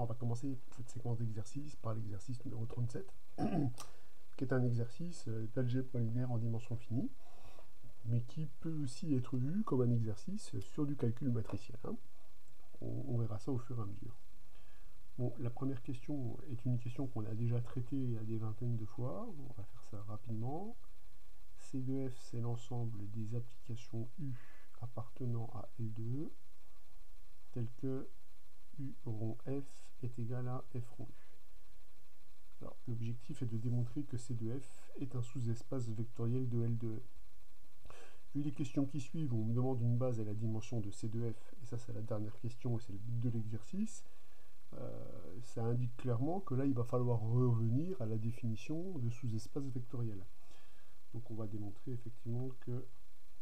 on va commencer cette séquence d'exercices par l'exercice numéro 37, qui est un exercice d'algèbre linéaire en dimension finie, mais qui peut aussi être vu comme un exercice sur du calcul matriciel. Hein. On verra ça au fur et à mesure. Bon, la première question est une question qu'on a déjà traitée à des vingtaines de fois. On va faire ça rapidement. C de f, c'est l'ensemble des applications U appartenant à L de E, telles que U rond F est égal à F rond U. Alors, l'objectif est de démontrer que C de F est un sous-espace vectoriel de L de E. Vu les questions qui suivent, on me demande une base à la dimension de C de F, et ça c'est la dernière question et c'est le but de l'exercice. Ça indique clairement que là il va falloir revenir à la définition de sous-espace vectoriel. Donc on va démontrer effectivement que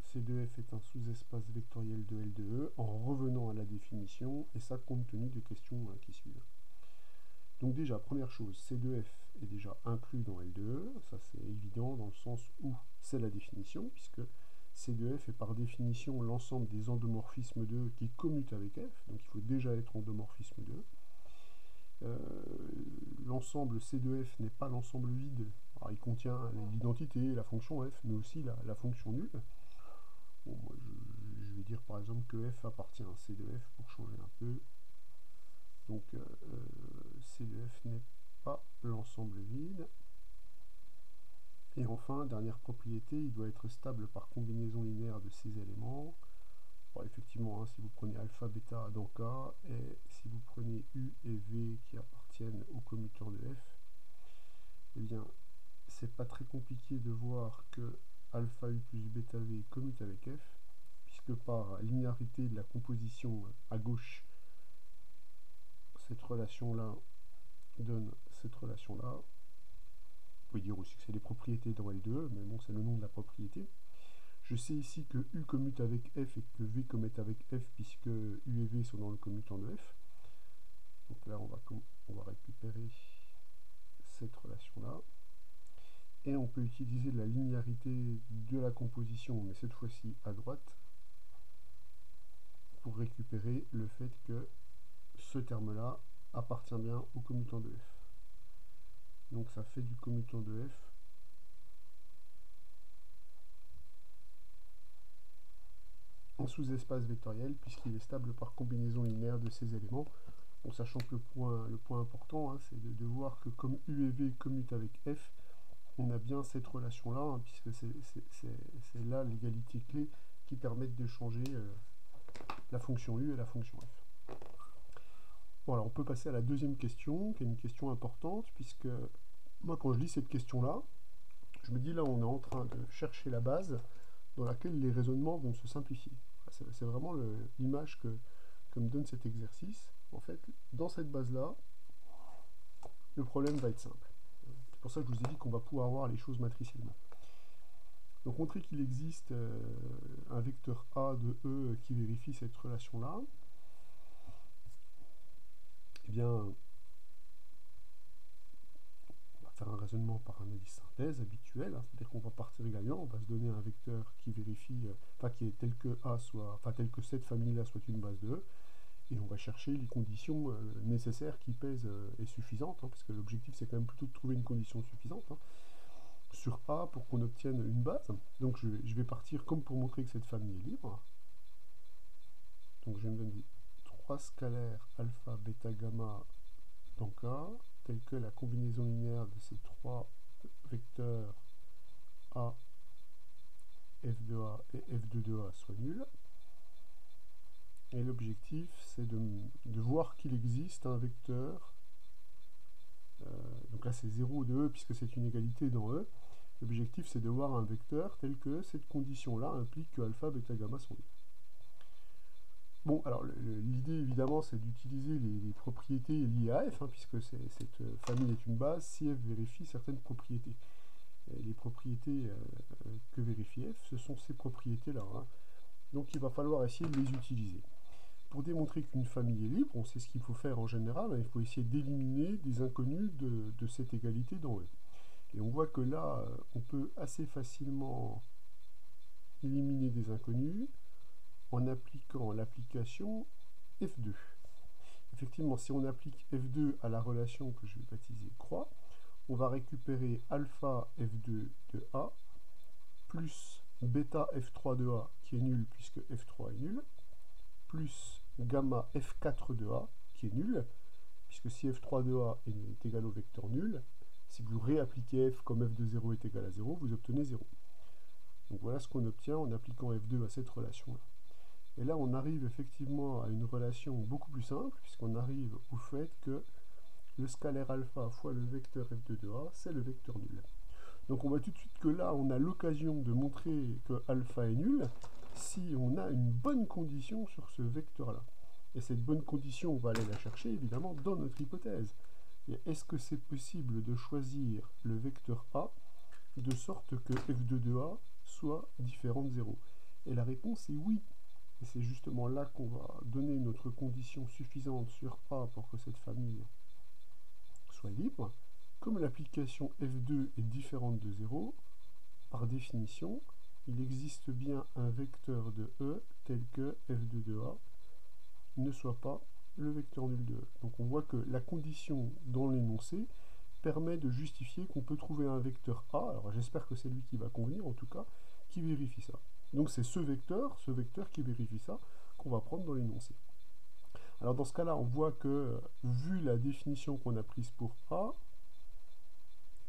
C de F est un sous-espace vectoriel de L de E en revenant à la définition, et ça compte tenu des questions qui suivent. Donc déjà, première chose, C de F est déjà inclus dans L de E, ça c'est évident dans le sens où c'est la définition, puisque C de F est par définition l'ensemble des endomorphismes de E qui commutent avec F, donc il faut déjà être endomorphisme de E. L'ensemble C de F n'est pas l'ensemble vide. Alors, il contient l'identité, la fonction F, mais aussi la fonction nulle. Bon, moi, je vais dire par exemple que F appartient à C de F pour changer un peu. Donc C de F n'est pas l'ensemble vide. Et enfin, dernière propriété, il doit être stable par combinaison linéaire de ces éléments. Bon, effectivement, hein, si vous prenez alpha, bêta dans K, et si vous prenez U et V qui appartiennent au commuteur de F, eh bien, c'est pas très compliqué de voir que alpha U plus bêta V commute avec F, puisque par linéarité de la composition à gauche, cette relation-là donne cette relation-là. Vous pouvez dire aussi que c'est les propriétés dans L2, mais bon, c'est le nom de la propriété. Je sais ici que U commute avec F et que V commute avec F, puisque U et V sont dans le commutant de F. Donc là, on va récupérer cette relation-là. Et on peut utiliser la linéarité de la composition, mais cette fois-ci à droite, pour récupérer le fait que ce terme-là appartient bien au commutant de F. Donc ça fait du commutant de F un sous-espace vectoriel, puisqu'il est stable par combinaison linéaire de ces éléments. En sachant que le point important, hein, c'est de voir que comme U et V commutent avec F, on a bien cette relation-là, hein, puisque c'est là l'égalité clé qui permettent de changer la fonction U et la fonction F. Bon, alors on peut passer à la deuxième question, qui est une question importante, puisque moi quand je lis cette question-là, je me dis là on est en train de chercher la base dans laquelle les raisonnements vont se simplifier. C'est vraiment l'image que me donne cet exercice. En fait, dans cette base-là, le problème va être simple. C'est pour ça que je vous ai dit qu'on va pouvoir voir les choses matriciellement. Donc montrer qu'il existe un vecteur A de E qui vérifie cette relation-là, eh bien, on va faire un raisonnement par analyse synthèse habituel, hein, c'est-à-dire qu'on va partir gagnant, on va se donner un vecteur qui vérifie, qui est tel que A soit, tel que cette famille-là soit une base de E, et on va chercher les conditions nécessaires qui pèsent et suffisantes, hein, parce que l'objectif c'est quand même plutôt de trouver une condition suffisante hein, sur A pour qu'on obtienne une base. Donc je vais partir comme pour montrer que cette famille est libre. Donc je vais me donner 3 scalaires alpha, bêta, gamma dans K, tels que la combinaison linéaire de ces 3 vecteurs A, F de A et F2 de A soit nul. Et l'objectif, c'est de voir qu'il existe un vecteur, donc là c'est 0 de E puisque c'est une égalité dans E. L'objectif, c'est de voir un vecteur tel que cette condition-là implique que alpha, bêta, gamma sont nuls. Bon, alors l'idée évidemment, c'est d'utiliser les propriétés liées à F, hein, puisque cette famille est une base, si F vérifie certaines propriétés. Et les propriétés que vérifie F, ce sont ces propriétés-là. Hein. Donc il va falloir essayer de les utiliser. Pour démontrer qu'une famille est libre, on sait ce qu'il faut faire en général, hein, il faut essayer d'éliminer des inconnus de cette égalité dans E. Et on voit que là, on peut assez facilement éliminer des inconnus en appliquant l'application F2. effectivement, si on applique f2 à la relation que je vais baptiser croix, on va récupérer alpha f2 de A plus bêta f3 de A qui est nul puisque f3 est nul, plus gamma f4 de A qui est nul, puisque si f3 de A est égal au vecteur nul, si vous réappliquez f comme f de 0 est égal à 0, vous obtenez 0. Donc voilà ce qu'on obtient en appliquant f2 à cette relation-là. Et là, on arrive effectivement à une relation beaucoup plus simple, puisqu'on arrive au fait que le scalaire alpha fois le vecteur f2 de A, c'est le vecteur nul. Donc on voit tout de suite que là, on a l'occasion de montrer que alpha est nul si on a une bonne condition sur ce vecteur-là. Et cette bonne condition, on va aller la chercher évidemment dans notre hypothèse. Est-ce que c'est possible de choisir le vecteur A de sorte que f2 de A soit différent de 0? Et la réponse est oui. Et c'est justement là qu'on va donner notre condition suffisante sur A pour que cette famille soit libre. Comme l'application f2 est différente de 0, par définition, il existe bien un vecteur de E tel que f2 de A ne soit pas le vecteur nul de E. Donc on voit que la condition dans l'énoncé permet de justifier qu'on peut trouver un vecteur A, alors j'espère que c'est lui qui va convenir en tout cas, qui vérifie ça. Donc c'est ce vecteur qui vérifie ça, qu'on va prendre dans l'énoncé. Alors dans ce cas-là, on voit que, vu la définition qu'on a prise pour A,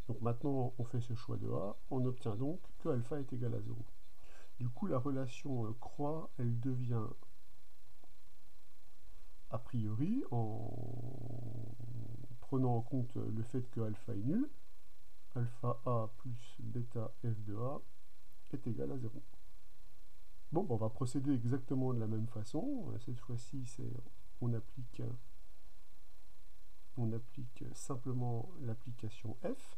donc maintenant on fait ce choix de A, on obtient donc que alpha est égal à 0. Du coup, la relation croix, elle devient, a priori, en prenant en compte le fait que alpha est nul, alpha A plus bêta f de A est égal à 0. Bon, on va procéder exactement de la même façon. Cette fois-ci, on applique simplement l'application f.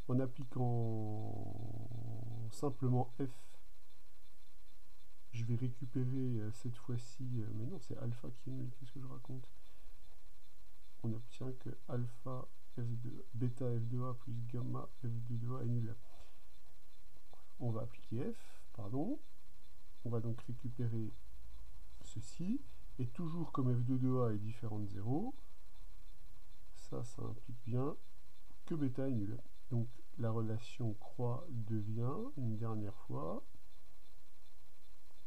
En appliquant simplement f, je vais récupérer cette fois-ci, mais non, c'est alpha qui est nul, qu'est-ce que je raconte? On obtient que alpha f2, bêta f de A plus gamma f2 de A est nul. On va appliquer f, pardon. On va donc récupérer ceci, et toujours comme f2 de A est différent de 0, ça implique bien que bêta est nul. Donc la relation croix devient, une dernière fois,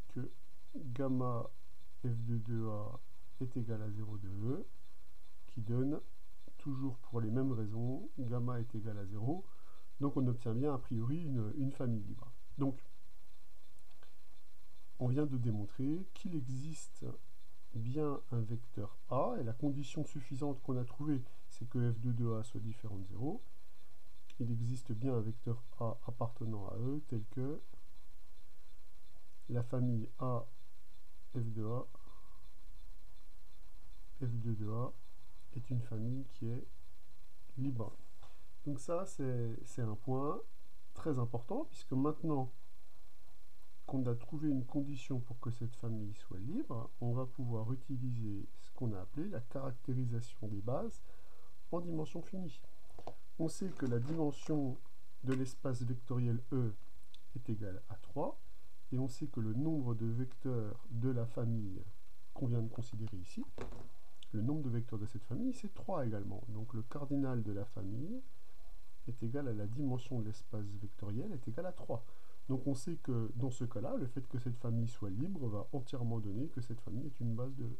que gamma f2 de A est égal à 0 de E, qui donne, toujours pour les mêmes raisons, gamma est égal à 0. Donc on obtient bien a priori une famille libre. Donc on vient de démontrer qu'il existe bien un vecteur A, et la condition suffisante qu'on a trouvée, c'est que f2 de A soit différent de 0. Il existe bien un vecteur A appartenant à E, tel que la famille A f de A, f2 de A, est une famille qui est libre. Donc ça, c'est un point très important, puisque maintenant qu'on a trouvé une condition pour que cette famille soit libre, on va pouvoir utiliser ce qu'on a appelé la caractérisation des bases en dimension finie. On sait que la dimension de l'espace vectoriel E est égale à 3, et on sait que le nombre de vecteurs de la famille qu'on vient de considérer ici, le nombre de vecteurs de cette famille, c'est 3 également. Donc le cardinal de la famille est égal à la dimension de l'espace vectoriel est égal à 3. Donc on sait que dans ce cas-là, le fait que cette famille soit libre va entièrement donner que cette famille est une base de E.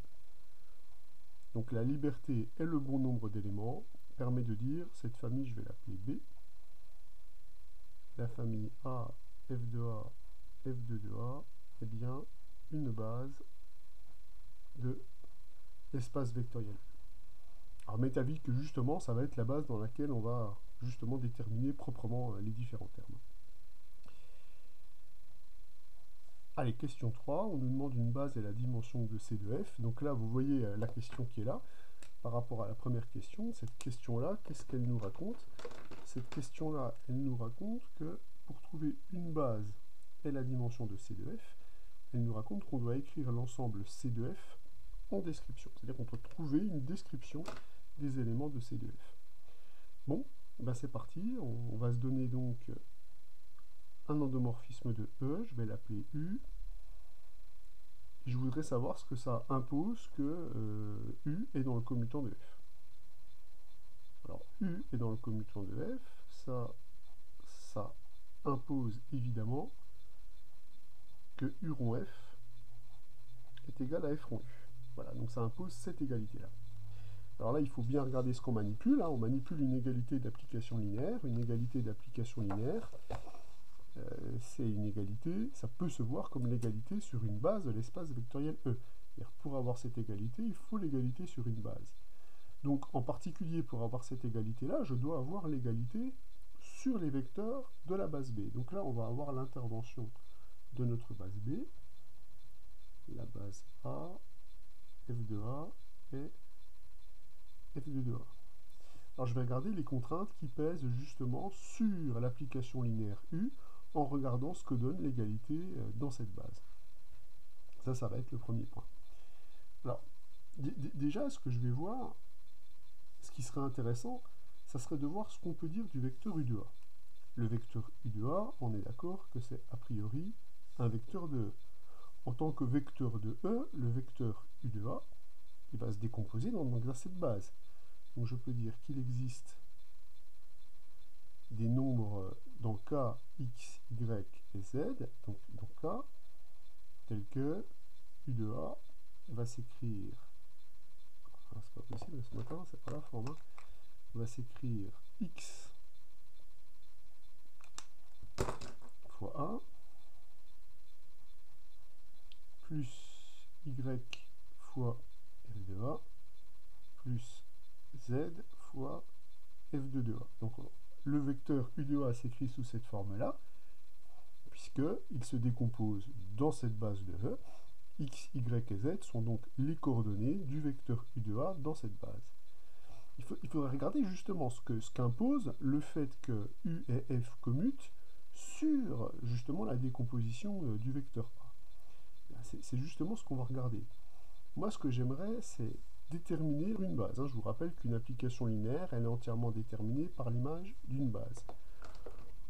Donc la liberté et le bon nombre d'éléments permet de dire cette famille, je vais l'appeler B. La famille A, f de A, f2 de A est bien une base de l'espace vectoriel. Alors métavis que justement, ça va être la base dans laquelle on va justement déterminer proprement les différents termes. Allez, question 3, on nous demande une base et la dimension de C de F. Donc là, vous voyez la question qui est là, par rapport à la première question. Cette question-là, qu'est-ce qu'elle nous raconte? Cette question-là, elle nous raconte que pour trouver une base et la dimension de C de F, elle nous raconte qu'on doit écrire l'ensemble C de F en description. C'est-à-dire qu'on peut trouver une description des éléments de C de F. Bon, ben c'est parti, on va se donner donc un endomorphisme de E, je vais l'appeler U. je voudrais savoir ce que ça impose que U est dans le commutant de F. Alors, U est dans le commutant de F, ça impose évidemment que U rond F est égal à F rond U. Voilà, donc ça impose cette égalité-là. Alors là, il faut bien regarder ce qu'on manipule. Hein. On manipule une égalité d'application linéaire. Une égalité d'application linéaire, c'est une égalité, ça peut se voir comme l'égalité sur une base de l'espace vectoriel E. Pour avoir cette égalité, il faut l'égalité sur une base. Donc, en particulier, pour avoir cette égalité-là, je dois avoir l'égalité sur les vecteurs de la base B. Donc là, on va avoir l'intervention de notre base B, la base A, F de A et F de A. Alors, je vais regarder les contraintes qui pèsent justement sur l'application linéaire U en regardant ce que donne l'égalité dans cette base. Ça va être le premier point. Alors, déjà, ce que je vais voir, ce qui serait intéressant, ça serait de voir ce qu'on peut dire du vecteur U de A. Le vecteur U de A, on est d'accord que c'est a priori un vecteur de E. En tant que vecteur de E, le vecteur U de A, il va se décomposer dans cette base. Donc je peux dire qu'il existe des nombres dans K, X, Y et Z, donc dans K, tel que U de A va s'écrire, c'est pas possible ce matin, c'est pas la forme, hein, va s'écrire X fois A plus Y fois F de A plus Z fois F de A. Donc le vecteur U de A s'écrit sous cette forme-là, puisqu'il se décompose dans cette base de E. X, Y et Z sont donc les coordonnées du vecteur U de A dans cette base. Il faudrait regarder justement ce qu'impose le fait que U et F commutent sur justement la décomposition du vecteur A. C'est justement ce qu'on va regarder. Moi, ce que j'aimerais, c'est déterminer une base. Je vous rappelle qu'une application linéaire, elle est entièrement déterminée par l'image d'une base.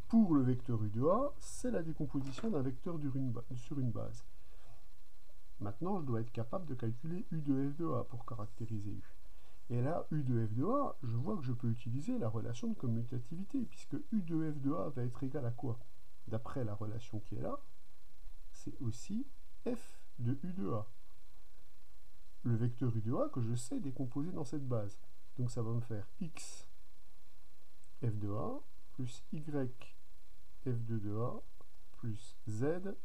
Pour le vecteur U de A, c'est la décomposition d'un vecteur sur une base. Maintenant, je dois être capable de calculer U de F de A pour caractériser U. Et là, U de F de A, je vois que je peux utiliser la relation de commutativité, puisque U de F de A va être égal à quoi? D'après la relation qui est là, c'est aussi F de U de A. Le vecteur U de A que je sais décomposer dans cette base. Donc ça va me faire X F de A plus Y F2 de A plus Z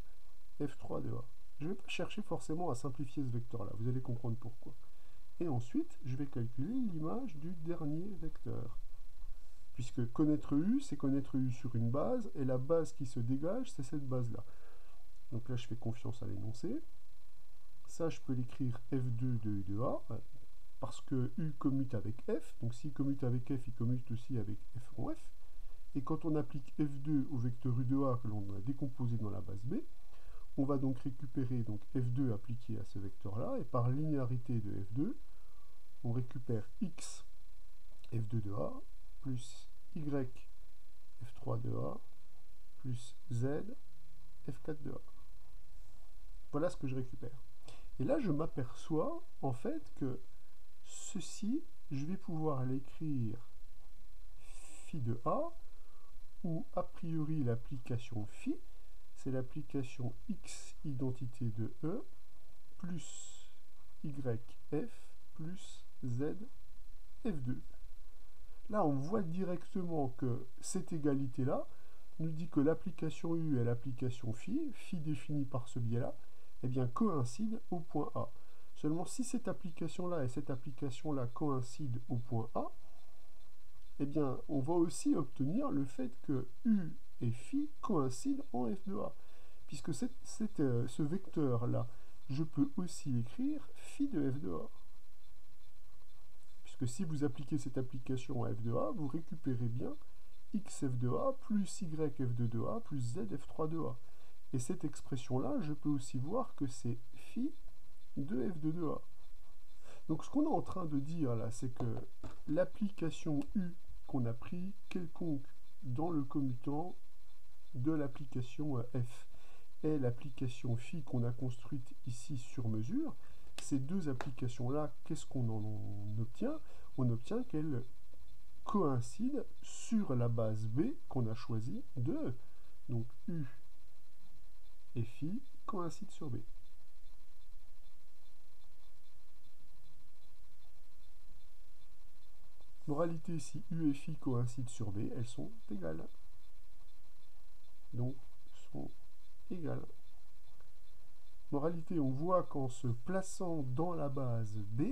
F3 de A. Je ne vais pas chercher forcément à simplifier ce vecteur-là, vous allez comprendre pourquoi. Et ensuite, je vais calculer l'image du dernier vecteur. Puisque connaître U, c'est connaître U sur une base, et la base qui se dégage, c'est cette base-là. Donc là, je fais confiance à l'énoncé. Ça, je peux l'écrire F2 de U de A, parce que U commute avec F. Donc s'il commute avec F, il commute aussi avec F rond F. Et quand on applique F2 au vecteur U de A que l'on a décomposé dans la base B, on va donc récupérer donc F2 appliqué à ce vecteur-là, et par linéarité de F2, on récupère X F2 de A plus Y F3 de A plus Z F4 de A. Voilà ce que je récupère. Et là, je m'aperçois en fait que ceci, je vais pouvoir l'écrire phi de A, où a priori l'application phi, c'est l'application X identité de E plus YF plus Z F2. Là, on voit directement que cette égalité-là nous dit que l'application U et l'application phi, phi définie par ce biais-là, eh bien, coïncident au point A. Seulement, si cette application-là et cette application-là coïncident au point A, eh bien, on va aussi obtenir le fait que U et phi coïncident en F de A. Puisque ce vecteur-là, je peux aussi l'écrire phi de F de A. Puisque si vous appliquez cette application à F de A, vous récupérez bien XF de A plus YF de A plus ZF3 de A. Et cette expression-là, je peux aussi voir que c'est phi de F de A. Donc ce qu'on est en train de dire là, c'est que l'application U qu'on a pris quelconque dans le commutant de l'application F, est l'application phi qu'on a construite ici sur mesure. Ces deux applications-là, qu'est-ce qu'on en obtient? On obtient qu'elles coïncident sur la base B qu'on a choisie de E. Donc U et phi coïncident sur B. Moralité, si U et phi coïncident sur B, elles sont égales. Donc, sont égales. Moralité, on voit qu'en se plaçant dans la base B,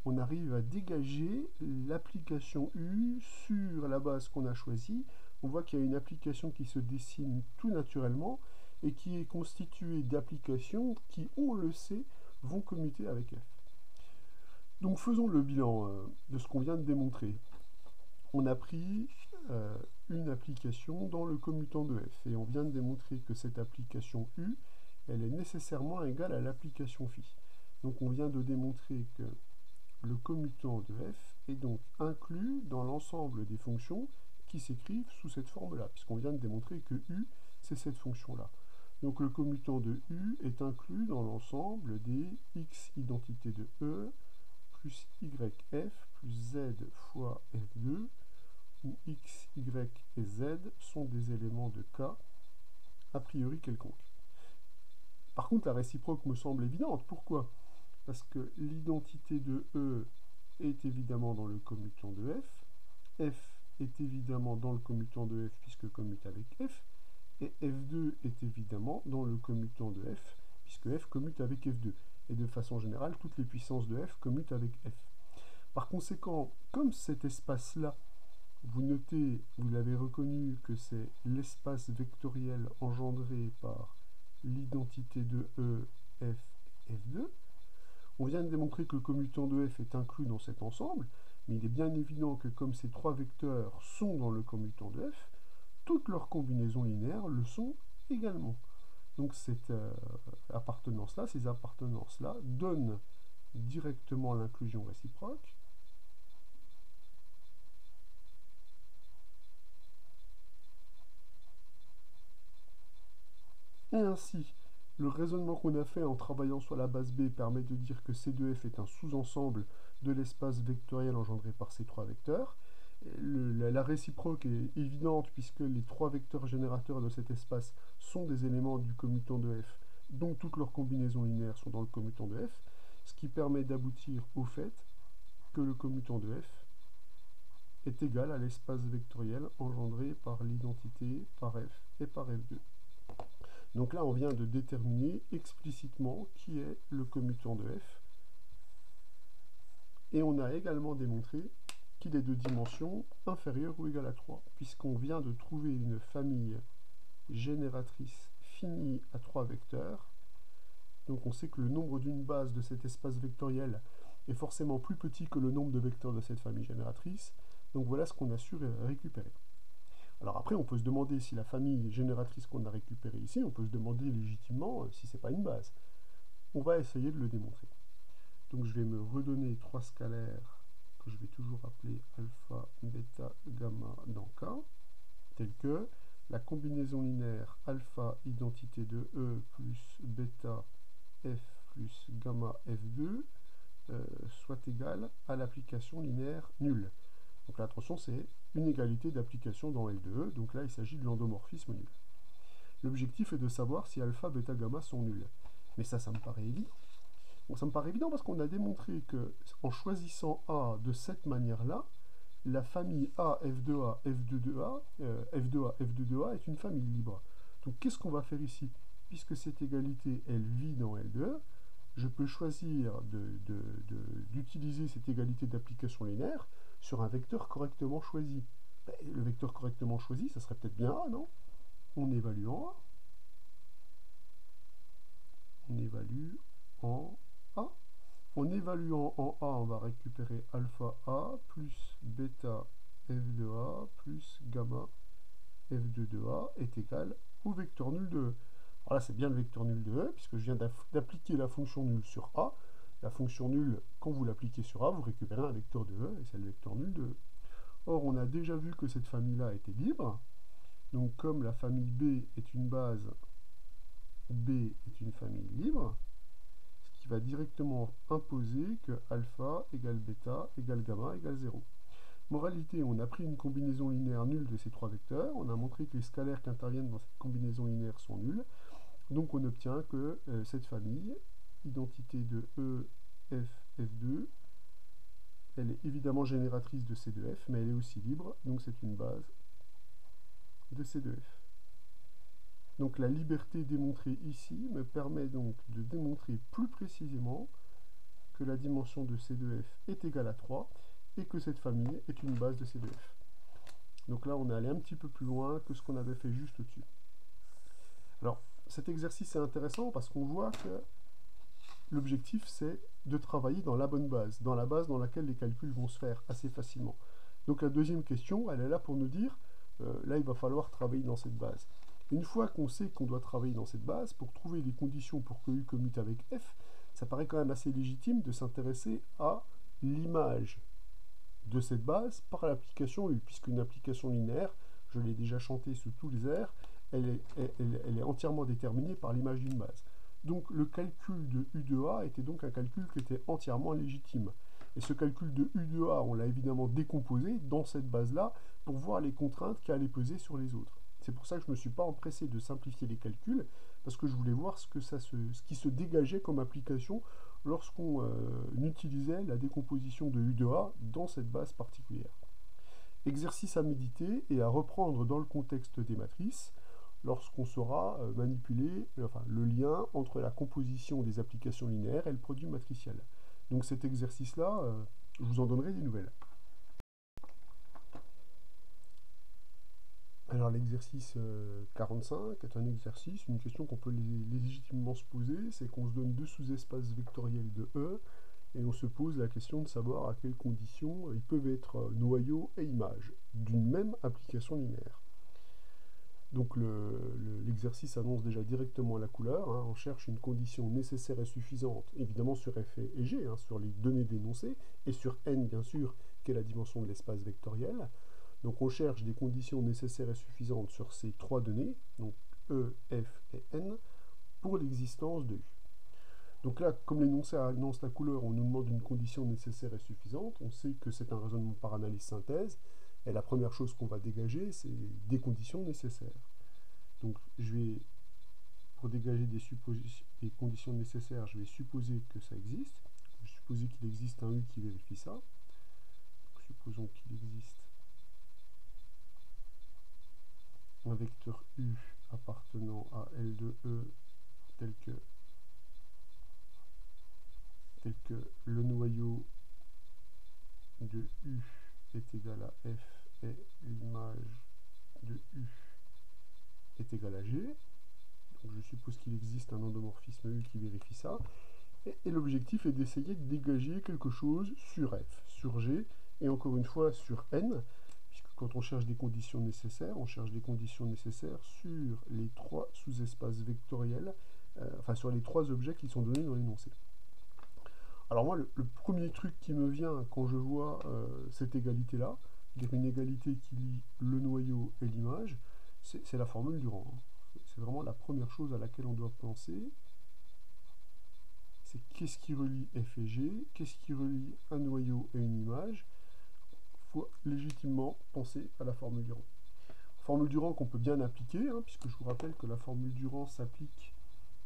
on arrive à dégager l'application U sur la base qu'on a choisie. On voit qu'il y a une application qui se dessine tout naturellement et qui est constituée d'applications qui, on le sait, vont commuter avec F. Donc faisons le bilan de ce qu'on vient de démontrer. On a pris une application dans le commutant de F et on vient de démontrer que cette application U, elle est nécessairement égale à l'application phi. Donc on vient de démontrer que le commutant de f est donc inclus dans l'ensemble des fonctions qui s'écrivent sous cette forme-là, puisqu'on vient de démontrer que u, c'est cette fonction-là. Donc le commutant de u est inclus dans l'ensemble des x identités de e plus yf plus z fois f2, où x, y et z sont des éléments de k a priori quelconque. Par contre, la réciproque me semble évidente. Pourquoi? Parce que l'identité de E est évidemment dans le commutant de F, F est évidemment dans le commutant de F puisque commute avec F, et F2 est évidemment dans le commutant de F puisque F commute avec F2. Et de façon générale, toutes les puissances de F commutent avec F. Par conséquent, comme cet espace-là, vous notez, vous l'avez reconnu que c'est l'espace vectoriel engendré par l'identité de E, F et F2, on vient de démontrer que le commutant de f est inclus dans cet ensemble, mais il est bien évident que comme ces trois vecteurs sont dans le commutant de f, toutes leurs combinaisons linéaires le sont également. Donc cette appartenance-là, ces appartenances-là donnent directement l'inclusion réciproque. Et ainsi, le raisonnement qu'on a fait en travaillant sur la base B permet de dire que C2F est un sous-ensemble de l'espace vectoriel engendré par ces trois vecteurs. La réciproque est évidente puisque les trois vecteurs générateurs de cet espace sont des éléments du commutant de F, donc toutes leurs combinaisons linéaires sont dans le commutant de F, ce qui permet d'aboutir au fait que le commutant de F est égal à l'espace vectoriel engendré par l'identité par F et par F2. Donc là, on vient de déterminer explicitement qui est le commutant de f. Et on a également démontré qu'il est de dimension inférieure ou égale à 3, puisqu'on vient de trouver une famille génératrice finie à 3 vecteurs. Donc on sait que le nombre d'une base de cet espace vectoriel est forcément plus petit que le nombre de vecteurs de cette famille génératrice. Donc voilà ce qu'on a su récupérer. Alors après, on peut se demander si la famille génératrice qu'on a récupérée ici, on peut se demander légitimement si c'est pas une base. On va essayer de le démontrer. Donc je vais me redonner trois scalaires que je vais toujours appeler alpha, bêta, gamma dans K, tels que la combinaison linéaire alpha identité de E plus bêta F plus gamma F2 soit égale à l'application linéaire nulle. Donc là, attention, c'est une égalité d'application dans L2E, donc là il s'agit de l'endomorphisme nul. L'objectif est de savoir si alpha, bêta, gamma sont nuls. Mais ça me paraît évident. Bon, ça me paraît évident parce qu'on a démontré que en choisissant A de cette manière-là, la famille A, F2A, F2A, F2A, F2A est une famille libre. Donc qu'est-ce qu'on va faire ici? Puisque cette égalité, elle vit dans L2E, je peux choisir d'utiliser cette égalité d'application linéaire sur un vecteur correctement choisi. Ben, le vecteur correctement choisi, ça serait peut-être bien A, non? On évalue en A. On évalue en A. En évaluant en A, on va récupérer alpha A plus bêta F2A plus gamma F2A est égal au vecteur nul de E. Alors là, c'est bien le vecteur nul de E, puisque je viens d'appliquer la fonction nulle sur A. La fonction nulle, quand vous l'appliquez sur A, vous récupérez un vecteur de E, et c'est le vecteur nul de E. Or, on a déjà vu que cette famille-là était libre. Donc, comme la famille B est une base B est une famille libre, ce qui va directement imposer que alpha égale bêta égale gamma égale 0. Moralité, on a pris une combinaison linéaire nulle de ces trois vecteurs, on a montré que les scalaires qui interviennent dans cette combinaison linéaire sont nuls, donc on obtient que cette famille, identité de E, F, F2, elle est évidemment génératrice de C2F, mais elle est aussi libre, donc c'est une base de C2F. Donc la liberté démontrée ici me permet donc de démontrer plus précisément que la dimension de C2F est égale à 3 et que cette famille est une base de C2F. Donc là, on est allé un petit peu plus loin que ce qu'on avait fait juste au-dessus. Alors, cet exercice est intéressant parce qu'on voit que l'objectif, c'est de travailler dans la bonne base, dans la base dans laquelle les calculs vont se faire assez facilement. Donc la deuxième question, elle est là pour nous dire, là, il va falloir travailler dans cette base. Une fois qu'on sait qu'on doit travailler dans cette base, pour trouver les conditions pour que U commute avec F, ça paraît quand même assez légitime de s'intéresser à l'image de cette base par l'application U, puisqu'une application linéaire, je l'ai déjà chanté sous tous les airs, elle est entièrement déterminée par l'image d'une base. Donc le calcul de U de A était donc un calcul qui était entièrement légitime. Et ce calcul de U de A, on l'a évidemment décomposé dans cette base-là pour voir les contraintes qui allaient peser sur les autres. C'est pour ça que je ne me suis pas empressé de simplifier les calculs, parce que je voulais voir ce qui se dégageait comme application lorsqu'on utilisait la décomposition de U de A dans cette base particulière. Exercice à méditer et à reprendre dans le contexte des matrices lorsqu'on saura manipuler le lien entre la composition des applications linéaires et le produit matriciel. Donc cet exercice-là, je vous en donnerai des nouvelles. Alors l'exercice 45 est un exercice, une question qu'on peut légitimement se poser, c'est qu'on se donne deux sous-espaces vectoriels de E, et on se pose la question de savoir à quelles conditions ils peuvent être noyaux et images d'une même application linéaire. Donc l'exercice annonce déjà directement la couleur, hein. On cherche une condition nécessaire et suffisante, évidemment sur F et G, hein, sur les données dénoncées, et sur N bien sûr, qui est la dimension de l'espace vectoriel. Donc on cherche des conditions nécessaires et suffisantes sur ces trois données, donc E, F et N, pour l'existence de U. Donc là, comme l'énoncé annonce la couleur, on nous demande une condition nécessaire et suffisante. On sait que c'est un raisonnement par analyse synthèse. Et la première chose qu'on va dégager, c'est des conditions nécessaires. Donc pour dégager des conditions nécessaires, je vais supposer que ça existe. Je vais supposer qu'il existe un U qui vérifie ça. Donc, supposons qu'il existe un vecteur U appartenant à L de E tel que le noyau de U est égal à F et l'image de U est égale à G. Donc je suppose qu'il existe un endomorphisme U qui vérifie ça. Et l'objectif est d'essayer de dégager quelque chose sur F, sur G, et encore une fois sur N, puisque quand on cherche des conditions nécessaires, on cherche des conditions nécessaires sur les trois sous-espaces vectoriels, sur les trois objets qui sont donnés dans l'énoncé. Alors moi, le premier truc qui me vient quand je vois cette égalité-là, une égalité qui lie le noyau et l'image, c'est la formule du rang. C'est vraiment la première chose à laquelle on doit penser. C'est qu'est-ce qui relie F et G, qu'est-ce qui relie un noyau et une image. Il faut légitimement penser à la formule du rang. Formule du rang qu'on peut bien appliquer, hein, puisque je vous rappelle que la formule du rang s'applique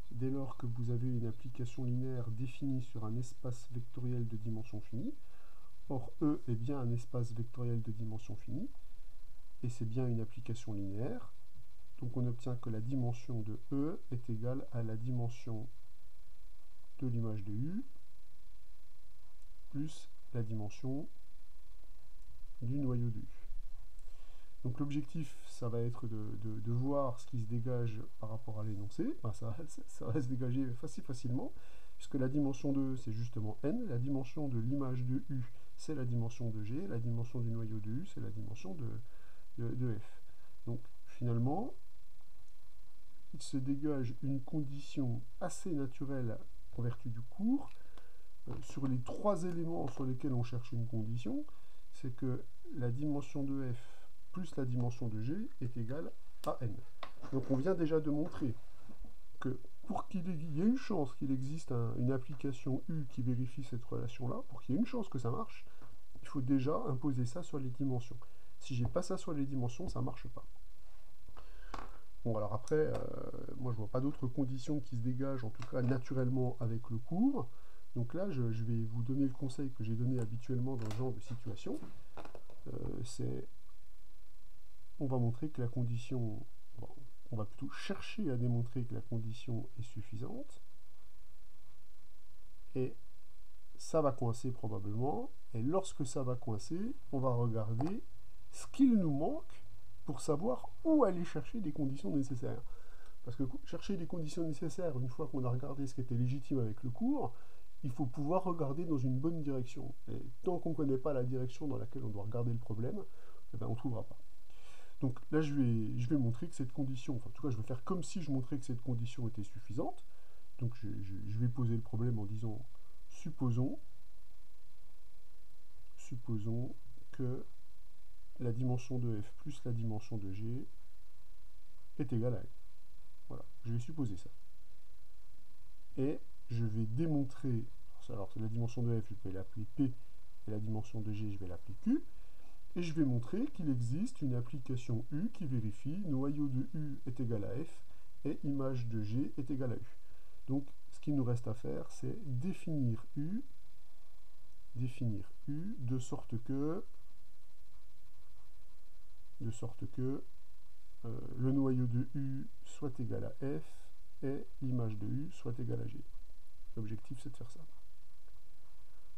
dès lors que vous avez une application linéaire définie sur un espace vectoriel de dimension finie. Or, E est bien un espace vectoriel de dimension finie, et c'est bien une application linéaire. Donc on obtient que la dimension de E est égale à la dimension de l'image de U, plus la dimension du noyau de U. Donc l'objectif, ça va être de voir ce qui se dégage par rapport à l'énoncé. Ça va se dégager facilement, puisque la dimension de E, c'est justement N, la dimension de l'image de U, c'est la dimension de G, la dimension du noyau de U, c'est la dimension de F. Donc finalement, il se dégage une condition assez naturelle en vertu du cours, sur les trois éléments sur lesquels on cherche une condition, c'est que la dimension de F plus la dimension de G est égale à N. Donc on vient déjà de montrer que pour qu'il y ait une chance qu'il existe une application U qui vérifie cette relation-là, pour qu'il y ait une chance que ça marche, il faut déjà imposer ça sur les dimensions. Si j'ai pas ça sur les dimensions, ça marche pas. Bon, alors après, moi je vois pas d'autres conditions qui se dégagent, en tout cas naturellement avec le cours. Donc là, je vais vous donner le conseil que j'ai donné habituellement dans ce genre de situation. C'est, on va montrer que la condition, on va plutôt chercher à démontrer que la condition est suffisante. Et ça va coincer probablement. Et lorsque ça va coincer, on va regarder ce qu'il nous manque pour savoir où aller chercher des conditions nécessaires. Parce que chercher des conditions nécessaires, une fois qu'on a regardé ce qui était légitime avec le cours, il faut pouvoir regarder dans une bonne direction. Et tant qu'on ne connaît pas la direction dans laquelle on doit regarder le problème, eh ben on ne trouvera pas. Donc là, je vais montrer que cette condition, enfin en tout cas, je vais faire comme si je montrais que cette condition était suffisante. Donc je vais poser le problème en disant, supposons que la dimension de f plus la dimension de g est égale à n. Voilà, je vais supposer ça. Et je vais démontrer, alors la dimension de f, je vais l'appeler p, et la dimension de g, je vais l'appeler q, et je vais montrer qu'il existe une application u qui vérifie noyau de u est égal à f, et image de g est égale à u. Donc, ce qu'il nous reste à faire, c'est définir u de sorte que le noyau de u soit égal à f et l'image de u soit égale à g. L'objectif, c'est de faire ça.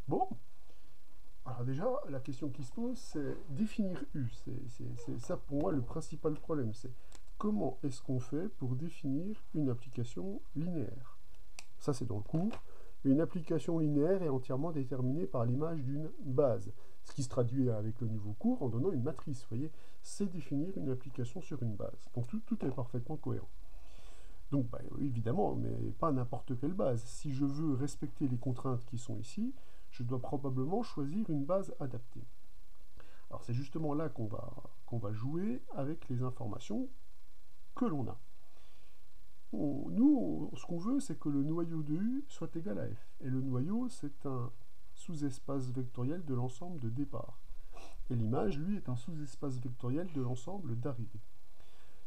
Bon, alors déjà, la question qui se pose, c'est définir u. C'est ça pour moi le principal problème. C'est comment est-ce qu'on fait pour définir une application linéaire. Ça, c'est dans le cours. Une application linéaire est entièrement déterminée par l'image d'une base. Ce qui se traduit avec le nouveau cours en donnant une matrice. Vous voyez, c'est définir une application sur une base. Donc tout est parfaitement cohérent. Donc bah, évidemment, mais pas n'importe quelle base. Si je veux respecter les contraintes qui sont ici, je dois probablement choisir une base adaptée. Alors c'est justement là qu'on va jouer avec les informations que l'on a. Nous, ce qu'on veut, c'est que le noyau de U soit égal à F. Et le noyau, c'est un sous-espace vectoriel de l'ensemble de départ. Et l'image, lui, est un sous-espace vectoriel de l'ensemble d'arrivée.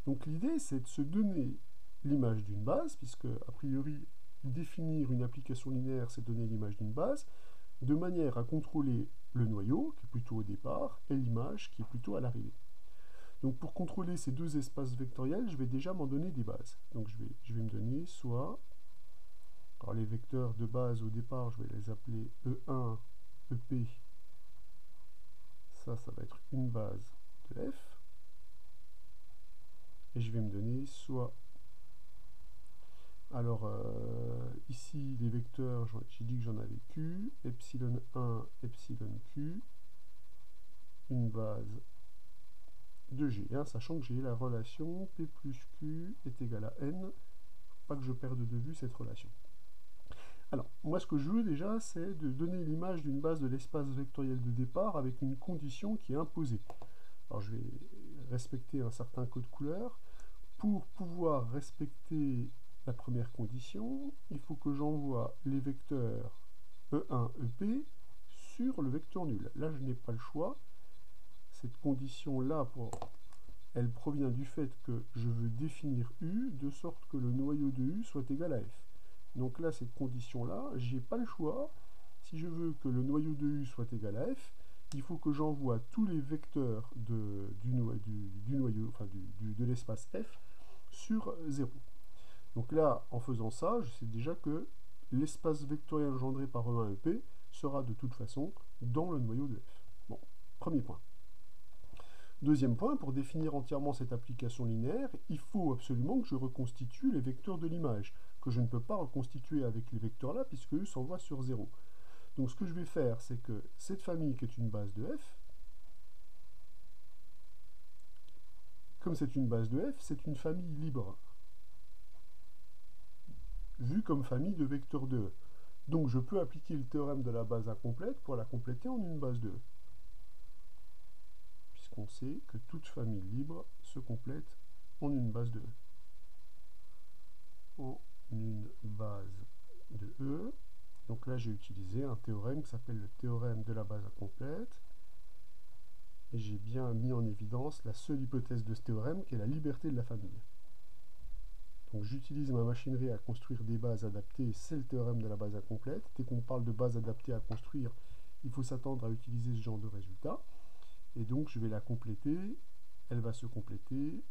Donc l'idée, c'est de se donner l'image d'une base, puisque, a priori, définir une application linéaire, c'est donner l'image d'une base, de manière à contrôler le noyau, qui est plutôt au départ, et l'image, qui est plutôt à l'arrivée. Donc pour contrôler ces deux espaces vectoriels, je vais déjà m'en donner des bases. Donc je vais me donner soit, alors les vecteurs de base au départ, je vais les appeler E1, EP, ça va être une base de F, et je vais me donner soit, alors ici les vecteurs, j'ai dit que j'en avais Q, epsilon 1, epsilon Q, une base de G, hein, sachant que j'ai la relation P plus Q est égal à N, pas que je perde de vue cette relation. Alors, moi ce que je veux déjà, c'est de donner l'image d'une base de l'espace vectoriel de départ avec une condition qui est imposée. Alors je vais respecter un certain code couleur. Pour pouvoir respecter la première condition, il faut que j'envoie les vecteurs E1, EP sur le vecteur nul. Là, je n'ai pas le choix. Cette condition-là, elle provient du fait que je veux définir U de sorte que le noyau de U soit égal à F. Donc là, cette condition-là, j'ai pas le choix. Si je veux que le noyau de U soit égal à F, il faut que j'envoie tous les vecteurs du noyau, enfin de l'espace F sur 0. Donc là, en faisant ça, je sais déjà que l'espace vectoriel engendré par E1EP sera de toute façon dans le noyau de F. Bon, premier point. Deuxième point, pour définir entièrement cette application linéaire, il faut absolument que je reconstitue les vecteurs de l'image, que je ne peux pas reconstituer avec les vecteurs là, puisque eux s'envoient sur 0. Donc ce que je vais faire, c'est que cette famille qui est une base de f, comme c'est une base de f, c'est une famille libre, vue comme famille de vecteurs de e. Donc je peux appliquer le théorème de la base incomplète pour la compléter en une base de e. Puisqu'on sait que toute famille libre se complète en une base de e. En d'une base de E. Donc là, j'ai utilisé un théorème qui s'appelle le théorème de la base incomplète. Et j'ai bien mis en évidence la seule hypothèse de ce théorème, qui est la liberté de la famille. Donc j'utilise ma machinerie à construire des bases adaptées, c'est le théorème de la base incomplète. Dès qu'on parle de base adaptée à construire, il faut s'attendre à utiliser ce genre de résultat. Et donc je vais la compléter, elle va se compléter,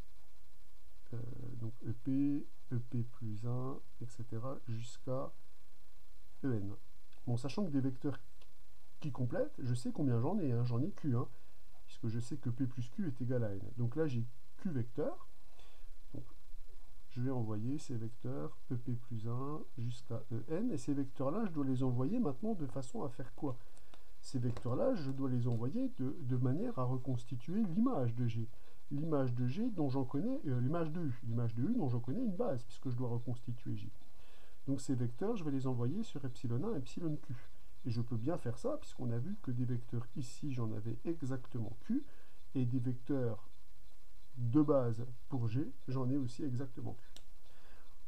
donc EP, EP plus 1, etc. jusqu'à EN. Bon, sachant que des vecteurs qui complètent, je sais combien j'en ai, j'en ai Q, puisque je sais que P plus Q est égal à N. Donc là j'ai Q vecteurs, donc je vais envoyer ces vecteurs EP plus 1 jusqu'à EN, et ces vecteurs-là, je dois les envoyer maintenant de façon à faire quoi? Ces vecteurs-là, je dois les envoyer de manière à reconstituer l'image de G. L'image de G dont j'en connais, l'image de U. L'image de U dont j'en connais une base, puisque je dois reconstituer J. Donc ces vecteurs, je vais les envoyer sur epsilon 1, epsilon Q. Et je peux bien faire ça, puisqu'on a vu que des vecteurs ici, j'en avais exactement Q, et des vecteurs de base pour G, j'en ai aussi exactement Q.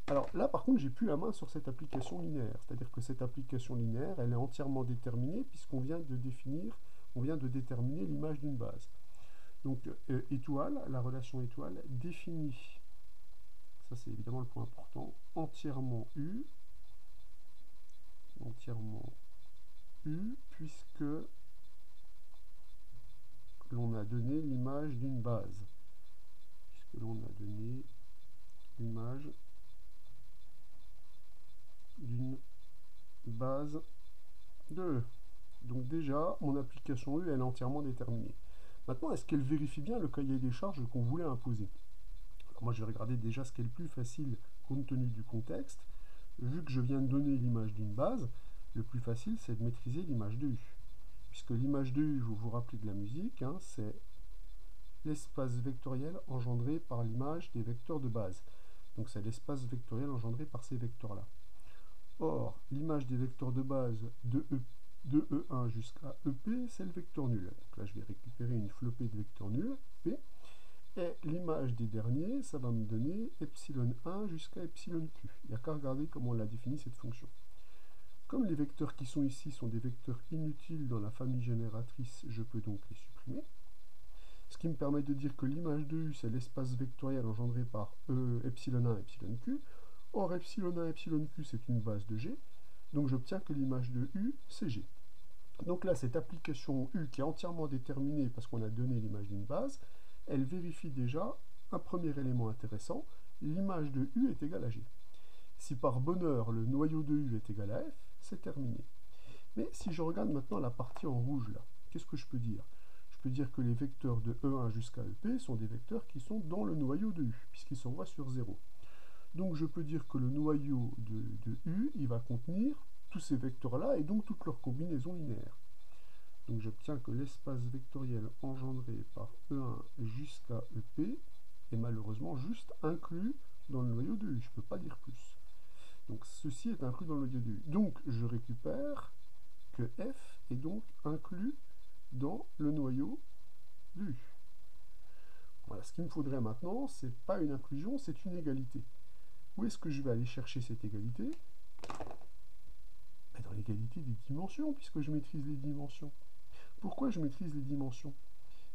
Alors là, par contre, j'ai plus la main sur cette application linéaire. C'est-à-dire que cette application linéaire, elle est entièrement déterminée puisqu'on vient de définir, on vient de déterminer l'image d'une base. Donc étoile, la relation étoile définit, ça c'est évidemment le point important, entièrement U, puisque l'on a donné l'image d'une base. Puisque l'on a donné l'image d'une base de E. Donc déjà, mon application U, elle est entièrement déterminée. Maintenant, est-ce qu'elle vérifie bien le cahier des charges qu'on voulait imposer? Alors moi, je vais regarder déjà ce qui est le plus facile compte tenu du contexte. Vu que je viens de donner l'image d'une base, le plus facile, c'est de maîtriser l'image de U. Puisque l'image de U, vous vous rappelez de la musique, c'est l'espace vectoriel engendré par l'image des vecteurs de base. Donc c'est l'espace vectoriel engendré par ces vecteurs-là. Or, l'image des vecteurs de base de E1 jusqu'à EP, c'est le vecteur nul. Donc là, je vais récupérer une flopée de vecteurs nuls, P. Et l'image des derniers, ça va me donner epsilon 1 jusqu'à epsilon Q. Il n'y a qu'à regarder comment on l'a défini cette fonction. Comme les vecteurs qui sont ici sont des vecteurs inutiles dans la famille génératrice, je peux donc les supprimer. Ce qui me permet de dire que l'image de U, c'est l'espace vectoriel engendré par epsilon 1, epsilon Q. Or, epsilon 1, epsilon Q, c'est une base de G. Donc j'obtiens que l'image de U, c'est G. Donc là, cette application U qui est entièrement déterminée parce qu'on a donné l'image d'une base, elle vérifie déjà un premier élément intéressant, l'image de U est égale à G. Si par bonheur le noyau de U est égal à F, c'est terminé. Mais si je regarde maintenant la partie en rouge là, qu'est-ce que je peux dire? Je peux dire que les vecteurs de E1 jusqu'à EP sont des vecteurs qui sont dans le noyau de U, puisqu'ils s'envoient sur 0. Donc je peux dire que le noyau de U, il va contenir tous ces vecteurs-là et donc toutes leurs combinaisons linéaires. Donc j'obtiens que l'espace vectoriel engendré par E1 jusqu'à EP est malheureusement juste inclus dans le noyau de U. Je ne peux pas dire plus. Donc ceci est inclus dans le noyau de U. Donc je récupère que F est donc inclus dans le noyau de U. Voilà, ce qu'il me faudrait maintenant, c'est pas une inclusion, c'est une égalité. Où est-ce que je vais aller chercher cette égalité? Dans l'égalité des dimensions, puisque je maîtrise les dimensions. Pourquoi je maîtrise les dimensions?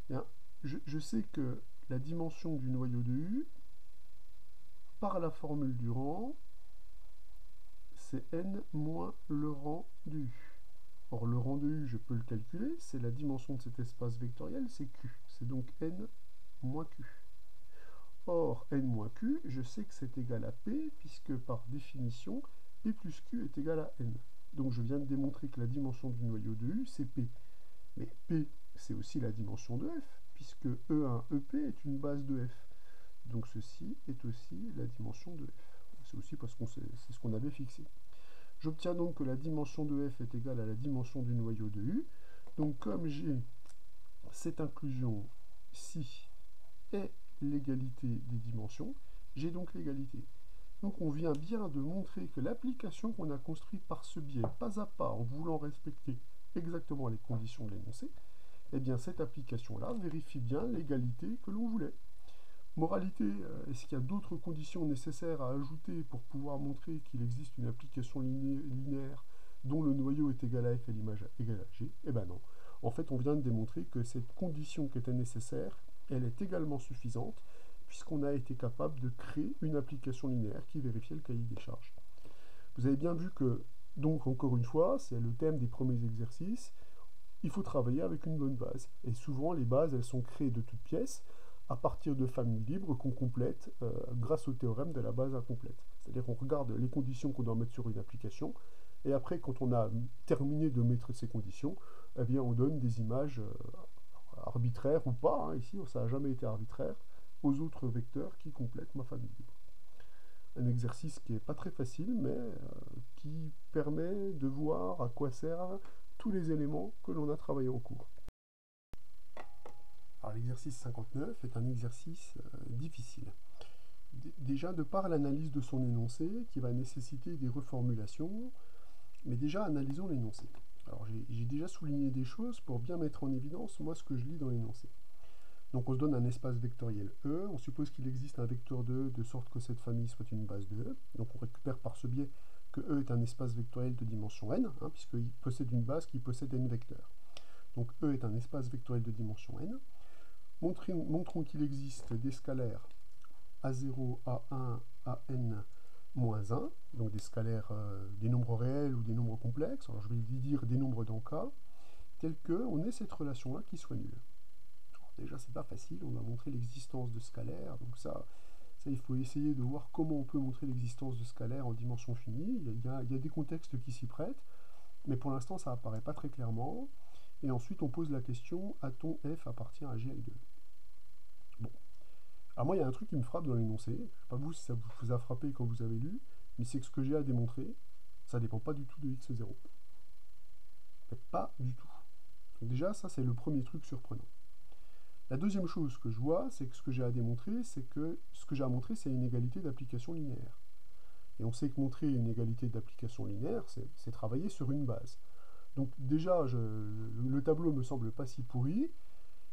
Bien, je sais que la dimension du noyau de U, par la formule du rang, c'est n moins le rang de U. Or, le rang de U, je peux le calculer, c'est la dimension de cet espace vectoriel, c'est Q. C'est donc n moins Q. Or, n moins Q, je sais que c'est égal à P, puisque par définition, P plus Q est égal à n. Donc je viens de démontrer que la dimension du noyau de U, c'est P. Mais P, c'est aussi la dimension de F, puisque E1, EP est une base de F. Donc ceci est aussi la dimension de F. C'est aussi parce que c'est ce qu'on avait fixé. J'obtiens donc que la dimension de F est égale à la dimension du noyau de U. Donc comme j'ai cette inclusion-ci est l'égalité des dimensions, j'ai donc l'égalité. Donc on vient bien de montrer que l'application qu'on a construite par ce biais, pas à pas, en voulant respecter exactement les conditions de l'énoncé, eh bien cette application-là vérifie bien l'égalité que l'on voulait. Moralité, est-ce qu'il y a d'autres conditions nécessaires à ajouter pour pouvoir montrer qu'il existe une application linéaire dont le noyau est égal à f et l'image égale à g? Eh bien non. En fait, on vient de démontrer que cette condition qui était nécessaire, elle est également suffisante, puisqu'on a été capable de créer une application linéaire qui vérifiait le cahier des charges. Vous avez bien vu que, donc encore une fois, c'est le thème des premiers exercices, il faut travailler avec une bonne base. Et souvent, les bases, elles sont créées de toutes pièces à partir de familles libres qu'on complète grâce au théorème de la base incomplète. C'est-à-dire qu'on regarde les conditions qu'on doit mettre sur une application, et après, quand on a terminé de mettre ces conditions, eh bien, on donne des images arbitraires ou pas, hein, ici, ça n'a jamais été arbitraire, aux autres vecteurs qui complètent ma famille libre. Un exercice qui n'est pas très facile, mais qui permet de voir à quoi servent tous les éléments que l'on a travaillés en cours. Alors l'exercice 59 est un exercice difficile. Déjà de par l'analyse de son énoncé, qui va nécessiter des reformulations, mais déjà analysons l'énoncé. Alors j'ai déjà souligné des choses pour bien mettre en évidence moi ce que je lis dans l'énoncé. Donc on se donne un espace vectoriel E, on suppose qu'il existe un vecteur de E de sorte que cette famille soit une base de E. Donc on récupère par ce biais que E est un espace vectoriel de dimension n, hein, puisqu'il possède une base qui possède n vecteurs. Donc E est un espace vectoriel de dimension n. Montrons qu'il existe des scalaires A0, A1, AN moins 1, donc des scalaires, des nombres réels ou des nombres complexes, alors je vais dire des nombres dans K, tels qu'on ait cette relation-là qui soit nulle. Alors déjà, c'est pas facile, on a montré l'existence de scalaires, donc ça, il faut essayer de voir comment on peut montrer l'existence de scalaires en dimension finie. Il y a des contextes qui s'y prêtent, mais pour l'instant, ça apparaît pas très clairement. Et ensuite, on pose la question, a-t-on f appartient à g avec 2? Bon. Alors moi, il y a un truc qui me frappe dans l'énoncé, je ne sais pas vous si ça vous a frappé quand vous avez lu, mais c'est que ce que j'ai à démontrer, ça ne dépend pas du tout de x0. Mais pas du tout. Donc déjà, ça c'est le premier truc surprenant. La deuxième chose que je vois, c'est que ce que j'ai à démontrer, c'est que ce que j'ai à montrer, c'est une égalité d'application linéaire. Et on sait que montrer une égalité d'application linéaire, c'est travailler sur une base. Donc déjà, le tableau me semble pas si pourri,